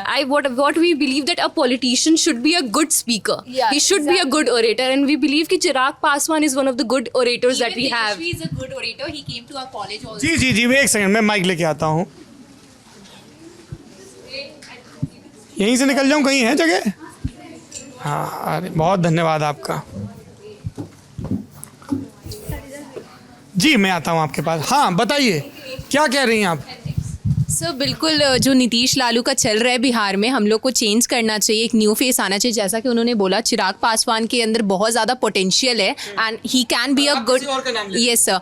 what we believe that a politician should be a good speaker.
Yeah,
he should be a good orator, and we believe कि Chirag Paswan is one of the good orators that we have.
He is a good orator. He came to our college also.
जी जी जी, एक second, मैं mic लेके आता हूँ। यहीं से निकल जाऊँ, कहीं है जगह? हाँ, अरे बहुत धन्यवाद आपका। जी मैं आता हूँ आपके पास। हाँ बताइए, क्या कह रही हैं आप?
सर बिल्कुल, जो नीतीश लालू का चल रहा है बिहार में, हम लोग को चेंज करना चाहिए, एक न्यू फेस आना चाहिए। जैसा कि उन्होंने बोला, चिराग पासवान के अंदर बहुत ज़्यादा पोटेंशियल है and he can be a good. Yes sir,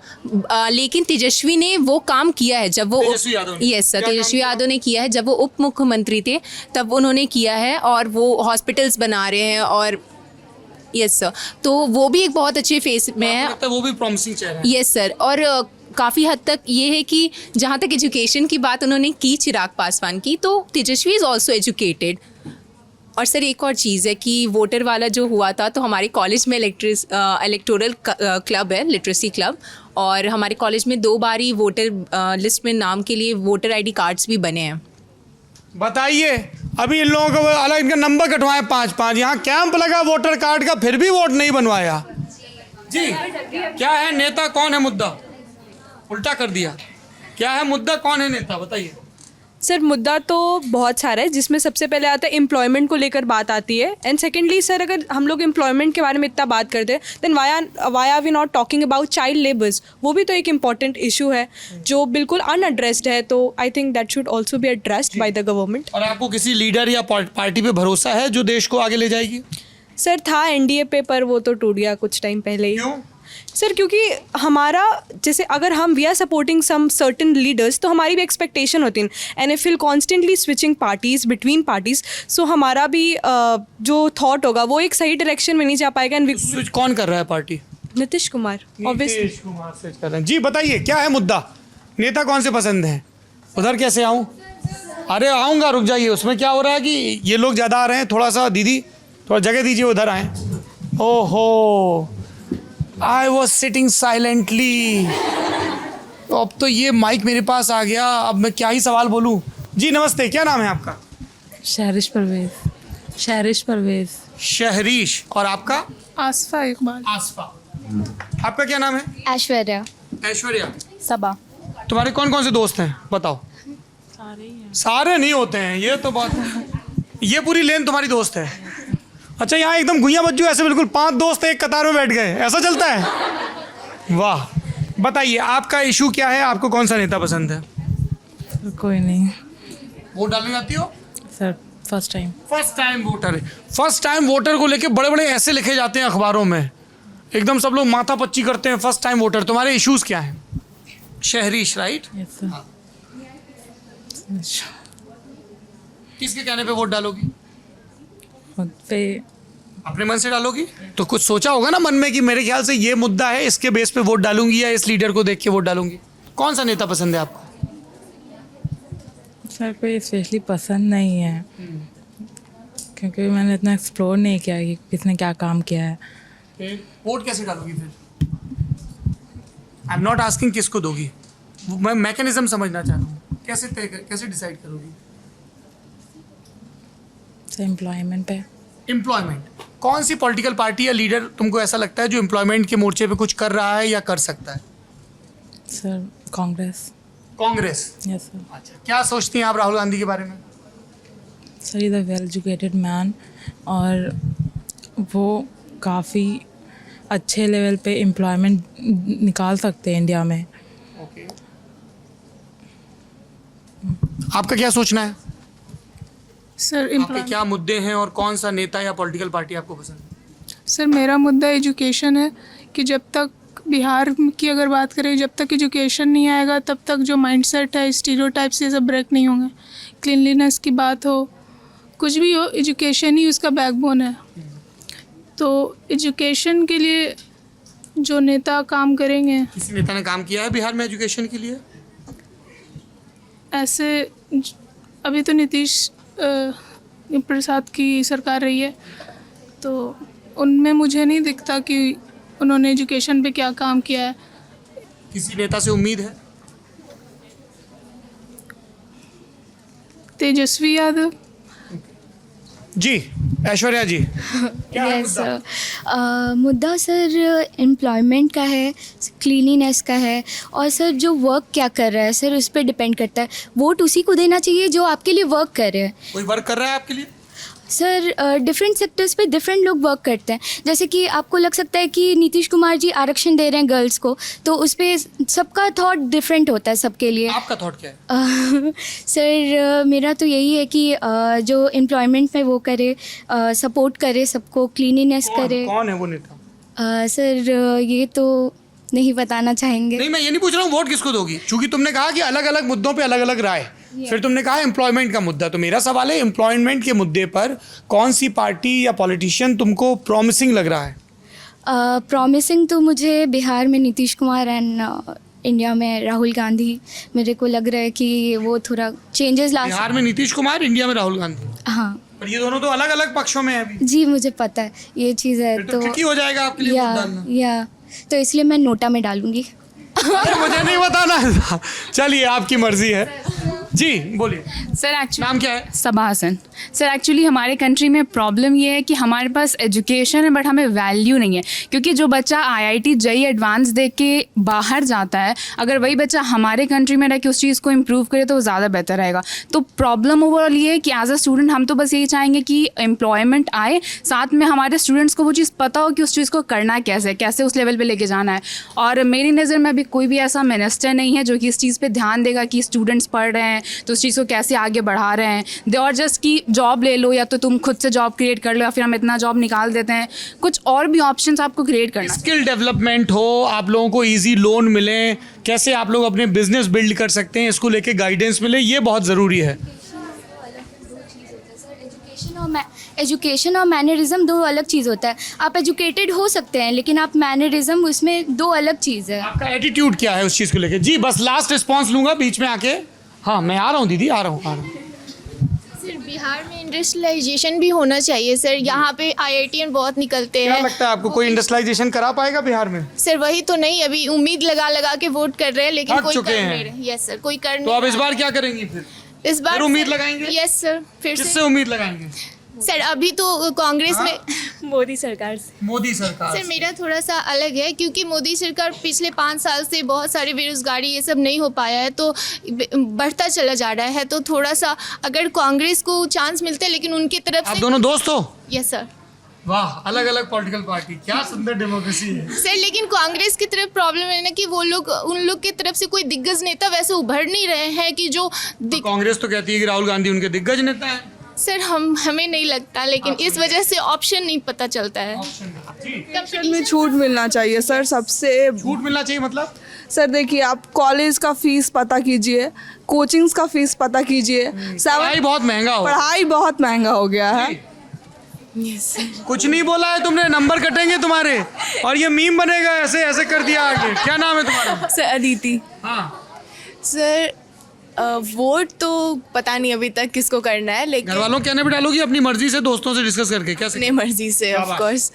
लेकिन तेजस्वी ने वो काम किया है जब वो यस सर तेजस्वी यादव ने किया है जब वो उप मुख्यमंत्री थे, तब उन्होंने किया है और वो हॉस्पिटल्स बना रहे हैं और यस सर, तो वो भी एक बहुत अच्छे फेस में है,
वो भी प्रॉमिसिंग चेहरा है।
यस सर, और काफ़ी हद तक ये है कि जहाँ तक एजुकेशन की बात उन्होंने की चिराग पासवान की, तो तेजस्वी इज़ ऑल्सो एजुकेटेड। और सर एक और चीज़ है कि वोटर वाला जो हुआ था, तो हमारे कॉलेज में इलेक्टोरल क्लब है, लिटरेसी क्लब, और हमारे कॉलेज में 2 बार ही वोटर लिस्ट में नाम के लिए वोटर आईडी कार्ड्स भी बने हैं।
बताइए, अभी इन लोगों को अलग इनका नंबर कटवाए 5-5, यहाँ कैंप लगा वोटर कार्ड का, फिर भी वोट नहीं बनवाया। जी क्या है नेता, कौन है मुद्दा? उल्टा कर दिया। क्या है मुद्दा, कौन है नेता, बताइए।
सर मुद्दा तो बहुत सारा है, जिसमें सबसे पहले आता है एम्प्लॉयमेंट को लेकर बात आती है। एंड सेकेंडली सर, अगर हम लोग एम्प्लॉयमेंट के बारे में इतना बात करते हैं, then why are we not talking about child labours? वो भी तो एक इम्पॉर्टेंट इशू है जो बिल्कुल अनएड्रेस्ड है, तो I think that should also be addressed by the government.
और आपको किसी लीडर या पार्टी पे भरोसा है जो देश को आगे ले जाएगी?
सर था एनडीए पे, पर वो तो टूट गया कुछ टाइम पहले ही।
क्यों?
सर क्योंकि हमारा, जैसे अगर हम we are supporting some certain leaders, तो हमारी भी एक्सपेक्टेशन होती है, and if will constantly switching parties between parties, so हमारा भी जो थॉट होगा वो एक सही डायरेक्शन में नहीं जा पाएगा। एंड
स्विच कौन कर रहा है party?
Nitish Kumar obviously.
Nitish Kumar switch कर रहे हैं। जी बताइए, क्या है मुद्दा, नेता कौन से पसंद हैं? उधर कैसे आऊँ? अरे आऊँगा, रुक जाइए। उसमें क्या हो रहा है कि ये लोग ज़्यादा आ रहे हैं, थोड़ा सा दीदी थोड़ा जगह दीजिए, उधर आएँ। ओहो, I was sitting silently। तो अब तो ये माइक मेरे पास आ गया, अब मैं क्या ही सवाल बोलूं। जी नमस्ते, क्या नाम है आपका?
शहरिश परवेज।
शहरीश। और आपका?
आसफा इकबाल।
आसफा। आपका क्या नाम है?
ऐश्वर्या।
ऐश्वर्या।
सबा।
तुम्हारे कौन कौन से दोस्त हैं बताओ? सारे नहीं होते हैं, ये तो बात। ये पूरी लेन तुम्हारी दोस्त है? अच्छा, यहाँ एकदम गुइया बज्जू ऐसे बिल्कुल 5 दोस्त एक कतार में बैठ गए, ऐसा चलता है? वाह। बताइए आपका इशू क्या है, आपको कौन सा नेता पसंद है?
कोई नहीं
वोट डालने जाती हो?
Sir, first time.
First time voter है। फर्स्ट टाइम वोटर को लेके बड़े बड़े ऐसे लिखे जाते हैं अखबारों में, एकदम सब लोग माथा पच्ची करते हैं। फर्स्ट टाइम वोटर, तुम्हारे इश्यूज क्या हैं? शहरीश, राइट?
Yes sir.
किसके कहने पे वोट डालोगी?
पे
अपने मन से डालोगी? तो कुछ सोचा होगा ना मन में कि मेरे ख्याल से ये मुद्दा है, इसके बेस पे वोट डालूंगी या इस लीडर को देख के वोट डालूंगी। कौन सा नेता पसंद है आपको?
सर, कोई स्पेशली पसंद नहीं है, क्योंकि मैंने इतना एक्सप्लोर नहीं किया कि किसने क्या काम किया है।
वोट कैसे डालोगी फिर? आई एम नॉट आस्किंग किसको दोगी, मैं मैकेनिज्म समझना चाह रहा हूँ। कैसे डिसाइड करोगी?
एम्प्लॉयमेंट पे।
एम्प्लॉयमेंट, कौन सी पॉलिटिकल पार्टी या लीडर तुमको ऐसा लगता है जो एम्प्लॉयमेंट के मोर्चे पे कुछ कर रहा है या कर सकता है?
Sir, Congress.
Congress?
Yes sir.
अच्छा, क्या सोचती हैं आप राहुल गांधी के बारे में?
Sir, is a well educated man और वो काफ़ी अच्छे लेवल पे एम्प्लॉयमेंट निकाल सकते हैं इंडिया में।
ओके, आपका क्या सोचना है?
सर,
आपके क्या मुद्दे हैं और कौन सा नेता या पॉलिटिकल पार्टी आपको पसंद है?
सर, मेरा मुद्दा एजुकेशन है कि जब तक बिहार की अगर बात करें, जब तक एजुकेशन नहीं आएगा तब तक जो माइंडसेट है, स्टीरियोटाइप्स, ये सब ब्रेक नहीं होंगे। क्लीनलीनेस की बात हो, कुछ भी हो, एजुकेशन ही उसका बैकबोन है। तो एजुकेशन के लिए जो नेता काम करेंगे।
किसी नेता ने काम किया है बिहार में एजुकेशन के लिए?
ऐसे अभी तो नीतीश प्रसाद की सरकार रही है, तो उनमें मुझे नहीं दिखता कि उन्होंने एजुकेशन पे क्या काम किया है।
किसी नेता से उम्मीद है?
तेजस्वी यादव
जी। ऐश्वर्या जी, क्या है
यस
मुद्दा?
मुद्दा सर एम्प्लॉयमेंट का है, क्लीनिनेस का है, और सर जो वर्क क्या कर रहा है सर उस पर डिपेंड करता है। वोट उसी को देना चाहिए जो आपके लिए वर्क कर रहे हैं।
कोई वर्क कर रहा है आपके लिए?
सर डिफरेंट सेक्टर्स पे डिफरेंट लोग वर्क करते हैं। जैसे कि आपको लग सकता है कि नीतीश कुमार जी आरक्षण दे रहे हैं गर्ल्स को, तो उस पर सबका थॉट डिफरेंट होता है सबके लिए।
आपका थॉट क्या है?
सर मेरा तो यही है कि जो एम्प्लॉयमेंट में वो करे, सपोर्ट करे सबको, क्लीनिनेस करे।
कौन है वो नेता?
सर ये तो नहीं बताना चाहेंगे।
नहीं, मैं ये नहीं पूछ रहा हूँ वोट किसको दोगी, क्योंकि तुमने कहा कि अलग अलग मुद्दों पे अलग अलग राय, फिर तुमने कहा एम्प्लॉयमेंट का मुद्दा। तो मेरा सवाल है एम्प्लॉयमेंट के मुद्दे पर कौन सी पार्टी या पॉलिटिशियन तुमको प्रॉमिसिंग लग रहा है?
प्रॉमिसिंग तो मुझे बिहार में नीतीश कुमार एंड इंडिया में राहुल गांधी, मेरे को लग रहा है कि वो थोड़ा चेंजेस ला।
बिहार में नीतीश कुमार, इंडिया में राहुल गांधी?
हाँ,
पर ये दोनों तो अलग अलग पक्षों में है अभी।
जी मुझे पता है ये चीज़ है।
तो ट्रिकी हो जाएगा आपके लिए वोट डालना।
या तो इसलिए मैं नोटा में डालूंगी।
अरे मुझे नहीं बताना। चलिए, आपकी मर्जी है। जी बोलिए।
सर एक्चुअली
नाम क्या है?
सबा हसन। सर एक्चुअली हमारे कंट्री में प्रॉब्लम ये है कि हमारे पास एजुकेशन है बट हमें वैल्यू नहीं है, क्योंकि जो बच्चा IIT JEE एडवांस दे के बाहर जाता है, अगर वही बच्चा हमारे कंट्री में रह के उस चीज़ को इम्प्रूव करे तो वो ज़्यादा बेहतर रहेगा। तो प्रॉब्लम ओवरऑल ये है कि एज अ स्टूडेंट हम तो बस यही चाहेंगे कि एम्प्लॉयमेंट आए, साथ में हमारे स्टूडेंट्स को वो चीज़ पता हो कि उस चीज़ को करना कैसे उस लेवल पर लेके जाना है। और मेरी नज़र में अभी कोई भी ऐसा मिनिस्टर नहीं है जो कि इस चीज़ पर ध्यान देगा कि स्टूडेंट्स पढ़ रहे हैं तो उस चीज़ को कैसे आगे बढ़ा रहे हैं। दे और जस्ट कि जॉब ले लो, या तो तुम खुद से जॉब क्रिएट कर लो, या फिर हम इतना जॉब निकाल देते हैं। कुछ और भी ऑप्शंस आपको क्रिएट करना।
स्किल डेवलपमेंट हो, आप लोगों को इजी लोन मिले, कैसे आप लोग अपने बिजनेस बिल्ड कर सकते हैं, इसको लेके गाइडेंस मिले, ये बहुत ज़रूरी है।
एजुकेशन और मैनरिज्म दो अलग चीज़ होता है। आप एजुकेटेड हो सकते हैं लेकिन आप मैनरिज्म, उसमें दो अलग चीज़ है।
आपका एटीट्यूड क्या है उस चीज़ को लेके? जी बस लास्ट रिस्पॉन्स लूँगा बीच में आके। हाँ मैं आ रहा हूँ दीदी, आ रहा हूँ।
सर बिहार में इंडस्ट्रियलाइजेशन भी होना चाहिए सर। यहाँ पे IITian बहुत निकलते हैं।
क्या लगता है आपको कोई इंडस्ट्रियलाइजेशन करा पाएगा बिहार में?
सर वही तो नहीं, अभी उम्मीद लगा के वोट कर रहे हैं लेकिन कोई कर नहीं रहे। यस सर, कोई कर नहीं।
तो आप इस बार क्या करेंगी फिर?
इस बार
उम्मीद लगाएंगे?
Yes sir. फिर
किससे उम्मीद लगाएंगे?
सर अभी तो कांग्रेस में
मोदी सरकार से।
मोदी सरकार
सर मेरा थोड़ा सा अलग है, क्योंकि मोदी सरकार पिछले 5 साल से बहुत सारे बेरोजगारी ये सब नहीं हो पाया है, तो बढ़ता चला जा रहा है। तो थोड़ा सा अगर कांग्रेस को चांस मिलता है, लेकिन उनकी तरफ
आप
से।
दोनों दोस्त हो?
Yes sir.
वाह, अलग अलग पॉलिटिकल पार्टी, क्या सुंदर डेमोक्रेसी है।
सर लेकिन कांग्रेस की तरफ प्रॉब्लम है ना कि वो लोग, उन लोग की तरफ से कोई दिग्गज नेता वैसे उभर नहीं रहे हैं कि जो
कांग्रेस तो कहती है कि राहुल गांधी उनके दिग्गज नेता है।
सर हमें नहीं लगता, लेकिन इस वजह से ऑप्शन नहीं पता चलता है।
में छूट मिलना चाहिए सर, सबसे
छूट मिलना चाहिए मतलब?
सर देखिए, आप कॉलेज का फीस पता कीजिए, कोचिंग्स का फीस पता कीजिए।
पढ़ाई बहुत महंगा हो,
पढ़ाई बहुत महंगा हो गया है।
कुछ नहीं बोला है तुमने, नंबर कटेंगे तुम्हारे और ये मीम बनेगा, ऐसे ऐसे कर दिया आगे। क्या नाम है तुम्हारा?
सर अदिति।
हाँ
सर वोट तो पता नहीं अभी तक किसको करना है, लेकिन
घर वालों कहने पे डालोगी अपनी मर्जी से, दोस्तों से डिस्कस करके? कैसे?
अपनी मर्जी से ऑफ कोर्स।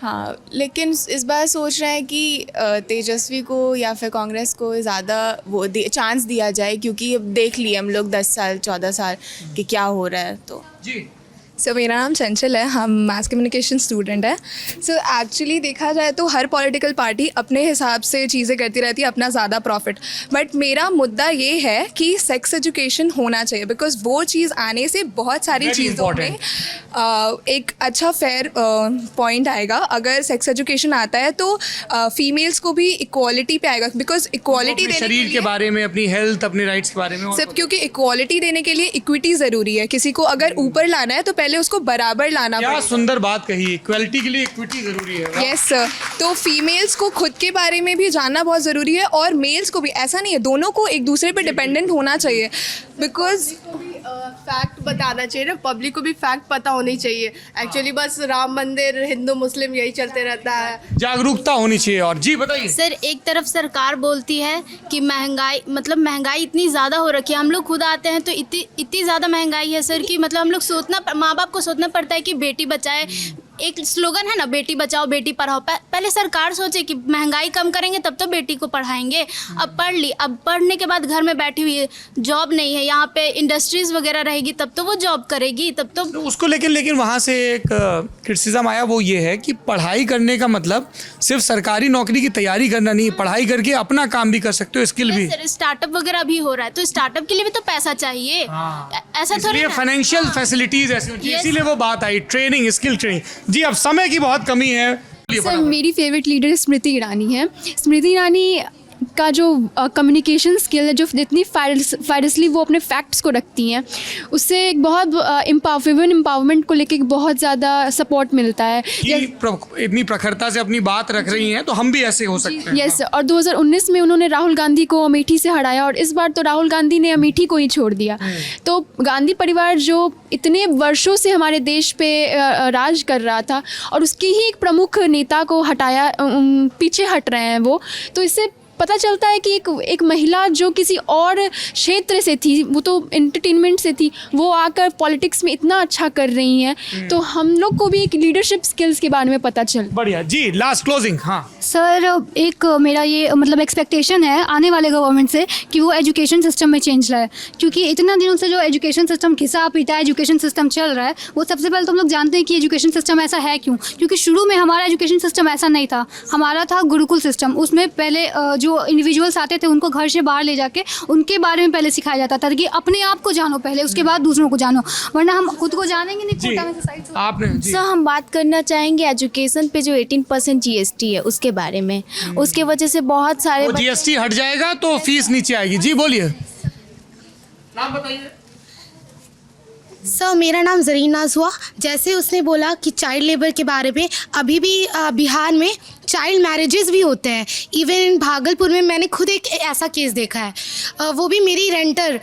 हाँ लेकिन इस बार सोच रहे हैं कि तेजस्वी को या फिर कांग्रेस को ज़्यादा वो चांस दिया जाए, क्योंकि अब देख लिए हम लोग 10 साल 14 साल कि क्या हो रहा है। तो
जी
सर मेरा नाम चंचल है, हम मास कम्युनिकेशन स्टूडेंट है। सर एक्चुअली देखा जाए तो हर पॉलिटिकल पार्टी अपने हिसाब से चीज़ें करती रहती है, अपना ज़्यादा प्रॉफिट। बट मेरा मुद्दा ये है कि सेक्स एजुकेशन होना चाहिए, बिकॉज वो चीज़ आने से बहुत सारी चीज़ों में एक अच्छा फेयर पॉइंट आएगा। अगर सेक्स एजुकेशन आता है तो फीमेल्स को भी इक्वालिटी पे आएगा, बिकॉज इक्वालिटी देने
शरीर के बारे में, अपनी हेल्थ, अपने राइट्स के बारे में
सिर्फ, क्योंकि इक्वालिटी देने के लिए इक्विटी ज़रूरी है। किसी को अगर ऊपर लाना है तो पहले उसको बराबर लाना
क्या
पड़ेगा।
सुंदर बात कही, इक्वालिटी के लिए इक्विटी जरूरी है।
यस सर, तो फीमेल्स को खुद के बारे में भी जानना बहुत ज़रूरी है, और मेल्स को भी। ऐसा नहीं है, दोनों को एक दूसरे पे डिपेंडेंट होना चाहिए, बिकॉज
फैक्ट बताना चाहिए ना, पब्लिक को भी फैक्ट पता होनी चाहिए। एक्चुअली बस राम मंदिर, हिंदू मुस्लिम यही चलते रहता है,
जागरूकता होनी चाहिए। और जी बताइए
सर, एक तरफ सरकार बोलती है कि महंगाई इतनी ज़्यादा हो रखी है, हम लोग खुद आते हैं तो इतनी ज़्यादा महंगाई है सर कि मतलब हम लोग माँ बाप को सोचना पड़ता है कि बेटी बचाए। एक स्लोगन है ना, बेटी बचाओ बेटी पढ़ाओ। पहले सरकार सोचे कि महंगाई कम करेंगे तब तो बेटी को पढ़ाएंगे। अब पढ़ ली, अब पढ़ने के बाद घर में बैठी हुई है, जॉब नहीं है, यहाँ पे इंडस्ट्रीज वगैरह रहेगी तब तो वो जॉब करेगी, तब तो
उसको। लेकिन वहाँ से एक क्रिटिसिज्म आया, वो ये है कि पढ़ाई करने का मतलब सिर्फ सरकारी नौकरी की तैयारी करना नहीं, पढ़ाई करके अपना काम भी कर सकते हो, स्किल भी।
स्टार्टअप वगैरह भी हो रहा है, तो स्टार्टअप के लिए भी तो पैसा चाहिए। ऐसा थोड़ी
फाइनेंशियल फैसिलिटीज ऐसी होती है, इसीलिए वो बात आई, ट्रेनिंग, स्किल ट्रेनिंग। जी अब समय की बहुत कमी है।
सर मेरी फेवरेट लीडर स्मृति ईरानी है। स्मृति ईरानी का जो कम्युनिकेशन स्किल है, जो जितनी फायरसली वो अपने फैक्ट्स को रखती हैं, उससे एक बहुत एम्पावरमेंट को लेके बहुत ज़्यादा सपोर्ट मिलता है।
इतनी प्रखरता से अपनी बात रख रही हैं, तो हम भी ऐसे हो सकते हैं।
यस, और 2019 में उन्होंने राहुल गांधी को अमेठी से हराया, और इस बार तो राहुल गांधी ने अमेठी को ही छोड़ दिया। तो गांधी परिवार जो इतने वर्षों से हमारे देश पे राज कर रहा था, और उसकी ही एक प्रमुख नेता को हटाया, पीछे हट रहे हैं वो, तो इससे पता चलता है कि एक महिला जो किसी और क्षेत्र से थी, वो तो एंटरटेनमेंट से थी, वो आकर पॉलिटिक्स में इतना अच्छा कर रही हैं। तो हम लोग को भी एक लीडरशिप स्किल्स के बारे में पता चल।
बढ़िया जी, लास्ट क्लोजिंग। हाँ
सर, एक मेरा ये मतलब एक्सपेक्टेशन है आने वाले गवर्नमेंट से कि वो एजुकेशन सिस्टम में चेंज लाए, क्योंकि इतना दिनों से जो एजुकेशन सिस्टम घिसा पीटा एजुकेशन सिस्टम चल रहा है, वो सबसे पहले तो हम लोग जानते हैं कि एजुकेशन सिस्टम ऐसा है क्यों। क्योंकि शुरू में हमारा एजुकेशन सिस्टम ऐसा नहीं था, हमारा था गुरुकुल सिस्टम। उसमें पहले जो इंडिविजुअल्स आते थे उनको घर से बाहर ले जाके उनके बारे में पहले सिखाया जाता था कि अपने आप को जानो पहले, उसके बाद दूसरों को जानो, वरना हम खुद को जानेंगे नहीं।
आपने सर, हम बात करना चाहेंगे एजुकेशन पे जो 18% GST है उसके बारे में। उसके वजह से बहुत सारे
GST हट जाएगा तो फीस नीचे आएगी। जी बोलिए, नाम बताइए।
सर मेरा नाम जरीन नाज हुआ। जैसे उसने बोला कि चाइल्ड लेबर के बारे में, अभी भी बिहार में चाइल्ड मैरिजेस भी होते हैं। इवन भागलपुर में मैंने खुद एक ऐसा केस देखा है। वो भी मेरी रेंटर,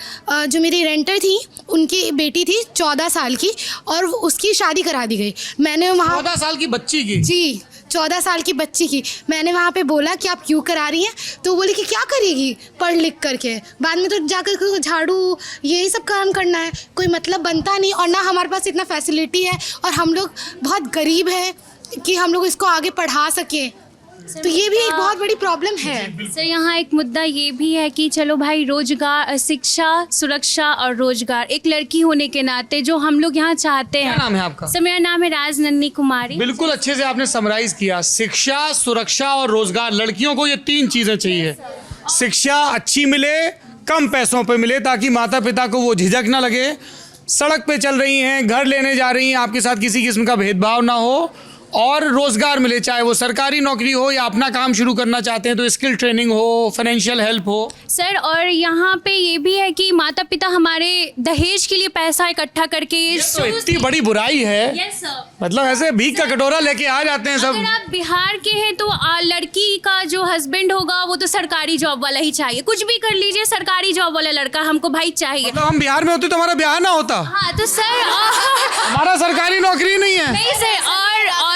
जो मेरी रेंटर थी, उनकी बेटी थी 14 साल की, और उसकी शादी करा दी गई। मैंने वहाँ
14 साल की बच्ची की?
जी, 14 साल की बच्ची की। मैंने वहाँ पे बोला कि आप क्यों करा रही हैं, तो बोली कि क्या करेगी पढ़ लिख करके, बाद में तो जाकर झाड़ू यही सब काम करना है, कोई मतलब बनता नहीं। और ना हमारे पास इतना फैसिलिटी है, और हम लोग बहुत गरीब हैं कि हम लोग इसको आगे पढ़ा सकें। तो ये भी एक बहुत बड़ी प्रॉब्लम है।
सर यहाँ एक मुद्दा ये भी है कि चलो भाई रोजगार, शिक्षा, सुरक्षा और रोजगार, एक लड़की होने के नाते जो हम लोग यहाँ चाहते हैं।
क्या नाम है आपका?
सर मेरा नाम है राजनंदिनी कुमारी।
बिल्कुल अच्छे से आपने समराइज किया। शिक्षा, सुरक्षा और रोजगार, लड़कियों को ये 3 चीजें चाहिए। शिक्षा अच्छी मिले, कम पैसों पे मिले, ताकि माता पिता को वो झिझक ना लगे। सड़क पे चल रही हैं, घर लेने जा रही हैं, आपके साथ किसी किस्म का भेदभाव ना हो, और रोजगार मिले, चाहे वो सरकारी नौकरी हो या अपना काम शुरू करना चाहते हैं तो स्किल ट्रेनिंग हो, फाइनेंशियल हेल्प हो।
सर और यहाँ पे ये भी है कि माता पिता हमारे दहेज के लिए पैसा इकट्ठा करके
तो इतनी बड़ी बुराई है।
Yes sir.
मतलब ऐसे भीख का कटोरा लेके आ जाते हैं सब।
अगर आप बिहार के हैं तो लड़की का जो हस्बैंड होगा वो तो सरकारी जॉब वाला ही चाहिए, कुछ भी कर लीजिए, सरकारी जॉब वाला लड़का हमको भाई चाहिए।
मतलब हम बिहार में होते तो हमारा ब्याह ना होता।
हाँ तो सर
हमारा सरकारी नौकरी नहीं है।
नहीं सर, और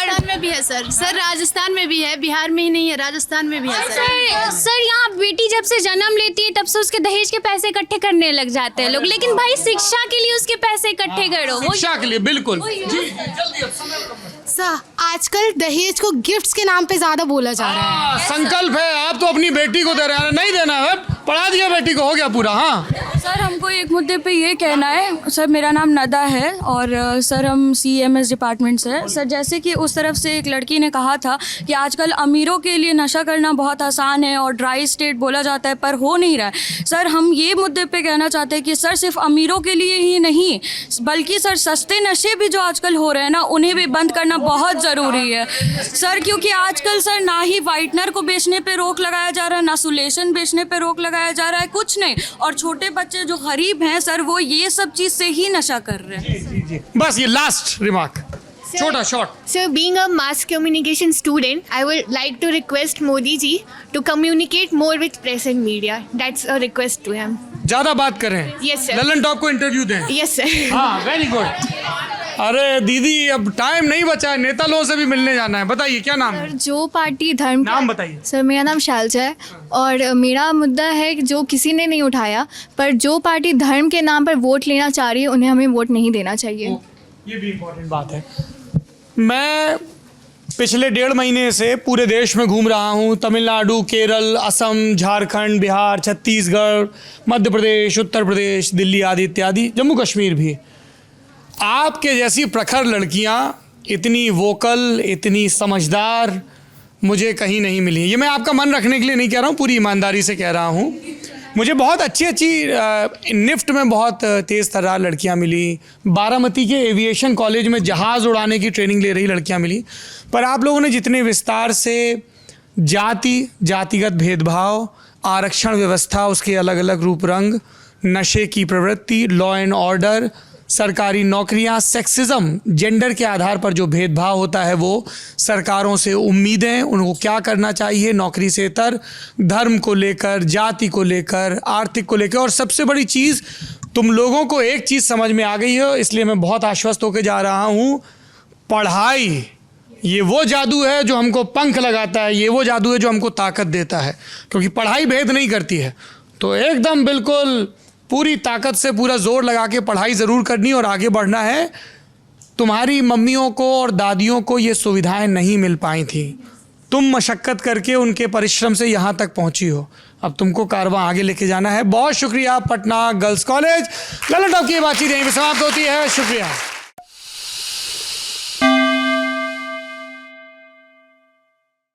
राजस्थान में भी है सर राजस्थान में भी है, बिहार में ही नहीं है, राजस्थान में भी है
सर यहाँ बेटी जब से जन्म लेती है तब से उसके दहेज के पैसे इकट्ठे करने लग जाते हैं लोग, लेकिन भाई शिक्षा के लिए उसके पैसे इकट्ठे करो।
शिक्षा के लिए बिल्कुल।
सर आजकल दहेज को गिफ्ट्स के नाम पे ज्यादा बोला जा रहा है।
संकल्प है, आप तो अपनी बेटी को दे रहे हैं, नहीं देना है, पढ़ा दिया बेटी को, हो गया पूरा। हाँ
सर हमको एक मुद्दे पे ये कहना है। सर मेरा नाम नदा है और सर हम CMS डिपार्टमेंट से हैं। सर जैसे कि उस तरफ से एक लड़की ने कहा था कि आजकल अमीरों के लिए नशा करना बहुत आसान है और ड्राई स्टेट बोला जाता है, पर हो नहीं रहा है। सर हम ये मुद्दे पे कहना चाहते हैं कि सर सिर्फ अमीरों के लिए ही नहीं, बल्कि सर सस्ते नशे भी जो आजकल हो रहे हैं ना, उन्हें भी बंद करना बहुत ज़रूरी है सर, क्योंकि आजकल सर ना ही वाइटनर को बेचने पे रोक लगाया जा रहा है, ना सुलेशन बेचने पे रोक लगाया जा रहा है, कुछ नहीं। और छोटे बच्चे जो गरीब हैं सर वो ये सब चीज़ से ही नशा कर रहे हैं।
जी। बस ये लास्ट रिमार्क, छोटा short.
So being a mass communication student, I would like to request Modi ji to communicate more with press and media. That's a request to him.
ज्यादा बात करें।
Yes sir.
ललन टॉप को interview दें।
Yes sir.
हाँ very good. अरे दीदी अब time नहीं बचा है, नेता लोगों से भी मिलने जाना है। बताइए क्या नाम है?
जो पार्टी धर्म
नाम बताइए।
सर मेरा नाम शैलजा है और मेरा मुद्दा है कि जो किसी ने नहीं उठाया, पर जो पार्टी धर्म के नाम पर वोट लेना चाह रही है उन्हें हमें वोट नहीं देना चाहिए।
ये भी इम्पोर्टेंट बात है। मैं पिछले 1.5 महीने से पूरे देश में घूम रहा हूँ। तमिलनाडु, केरल, असम, झारखंड, बिहार, छत्तीसगढ़, मध्य प्रदेश, उत्तर प्रदेश, दिल्ली आदि इत्यादि, जम्मू कश्मीर भी। आपके जैसी प्रखर लड़कियाँ इतनी वोकल, इतनी समझदार मुझे कहीं नहीं मिली। ये मैं आपका मन रखने के लिए नहीं कह रहा हूँ, पूरी ईमानदारी से कह रहा हूँ। मुझे बहुत अच्छी निफ्ट में बहुत तेज़ तर्रार लड़कियां मिली, बारामती के एविएशन कॉलेज में जहाज़ उड़ाने की ट्रेनिंग ले रही लड़कियां मिली। पर आप लोगों ने जितने विस्तार से जातिगत भेदभाव, आरक्षण व्यवस्था, उसके अलग अलग रूप रंग, नशे की प्रवृत्ति, लॉ एंड ऑर्डर, सरकारी नौकरियां, सेक्सिज्म, जेंडर के आधार पर जो भेदभाव होता है वो, सरकारों से उम्मीदें, उनको क्या करना चाहिए नौकरी से इतर, धर्म को लेकर, जाति को लेकर, आर्थिक को लेकर, और सबसे बड़ी चीज़ तुम लोगों को एक चीज़ समझ में आ गई है, इसलिए मैं बहुत आश्वस्त होकर जा रहा हूँ। पढ़ाई ये वो जादू है जो हमको पंख लगाता है, ये वो जादू है जो हमको ताकत देता है, क्योंकि पढ़ाई भेद नहीं करती है। तो एकदम बिल्कुल पूरी ताकत से पूरा जोर लगा के पढ़ाई ज़रूर करनी और आगे बढ़ना है। तुम्हारी मम्मियों को और दादियों को ये सुविधाएं नहीं मिल पाई थी, तुम मशक्क़त करके उनके परिश्रम से यहाँ तक पहुँची हो, अब तुमको कारवां आगे लेके जाना है। बहुत शुक्रिया Patna girls college. Lalan top की बातचीत यहीं पर समाप्त होती है। शुक्रिया।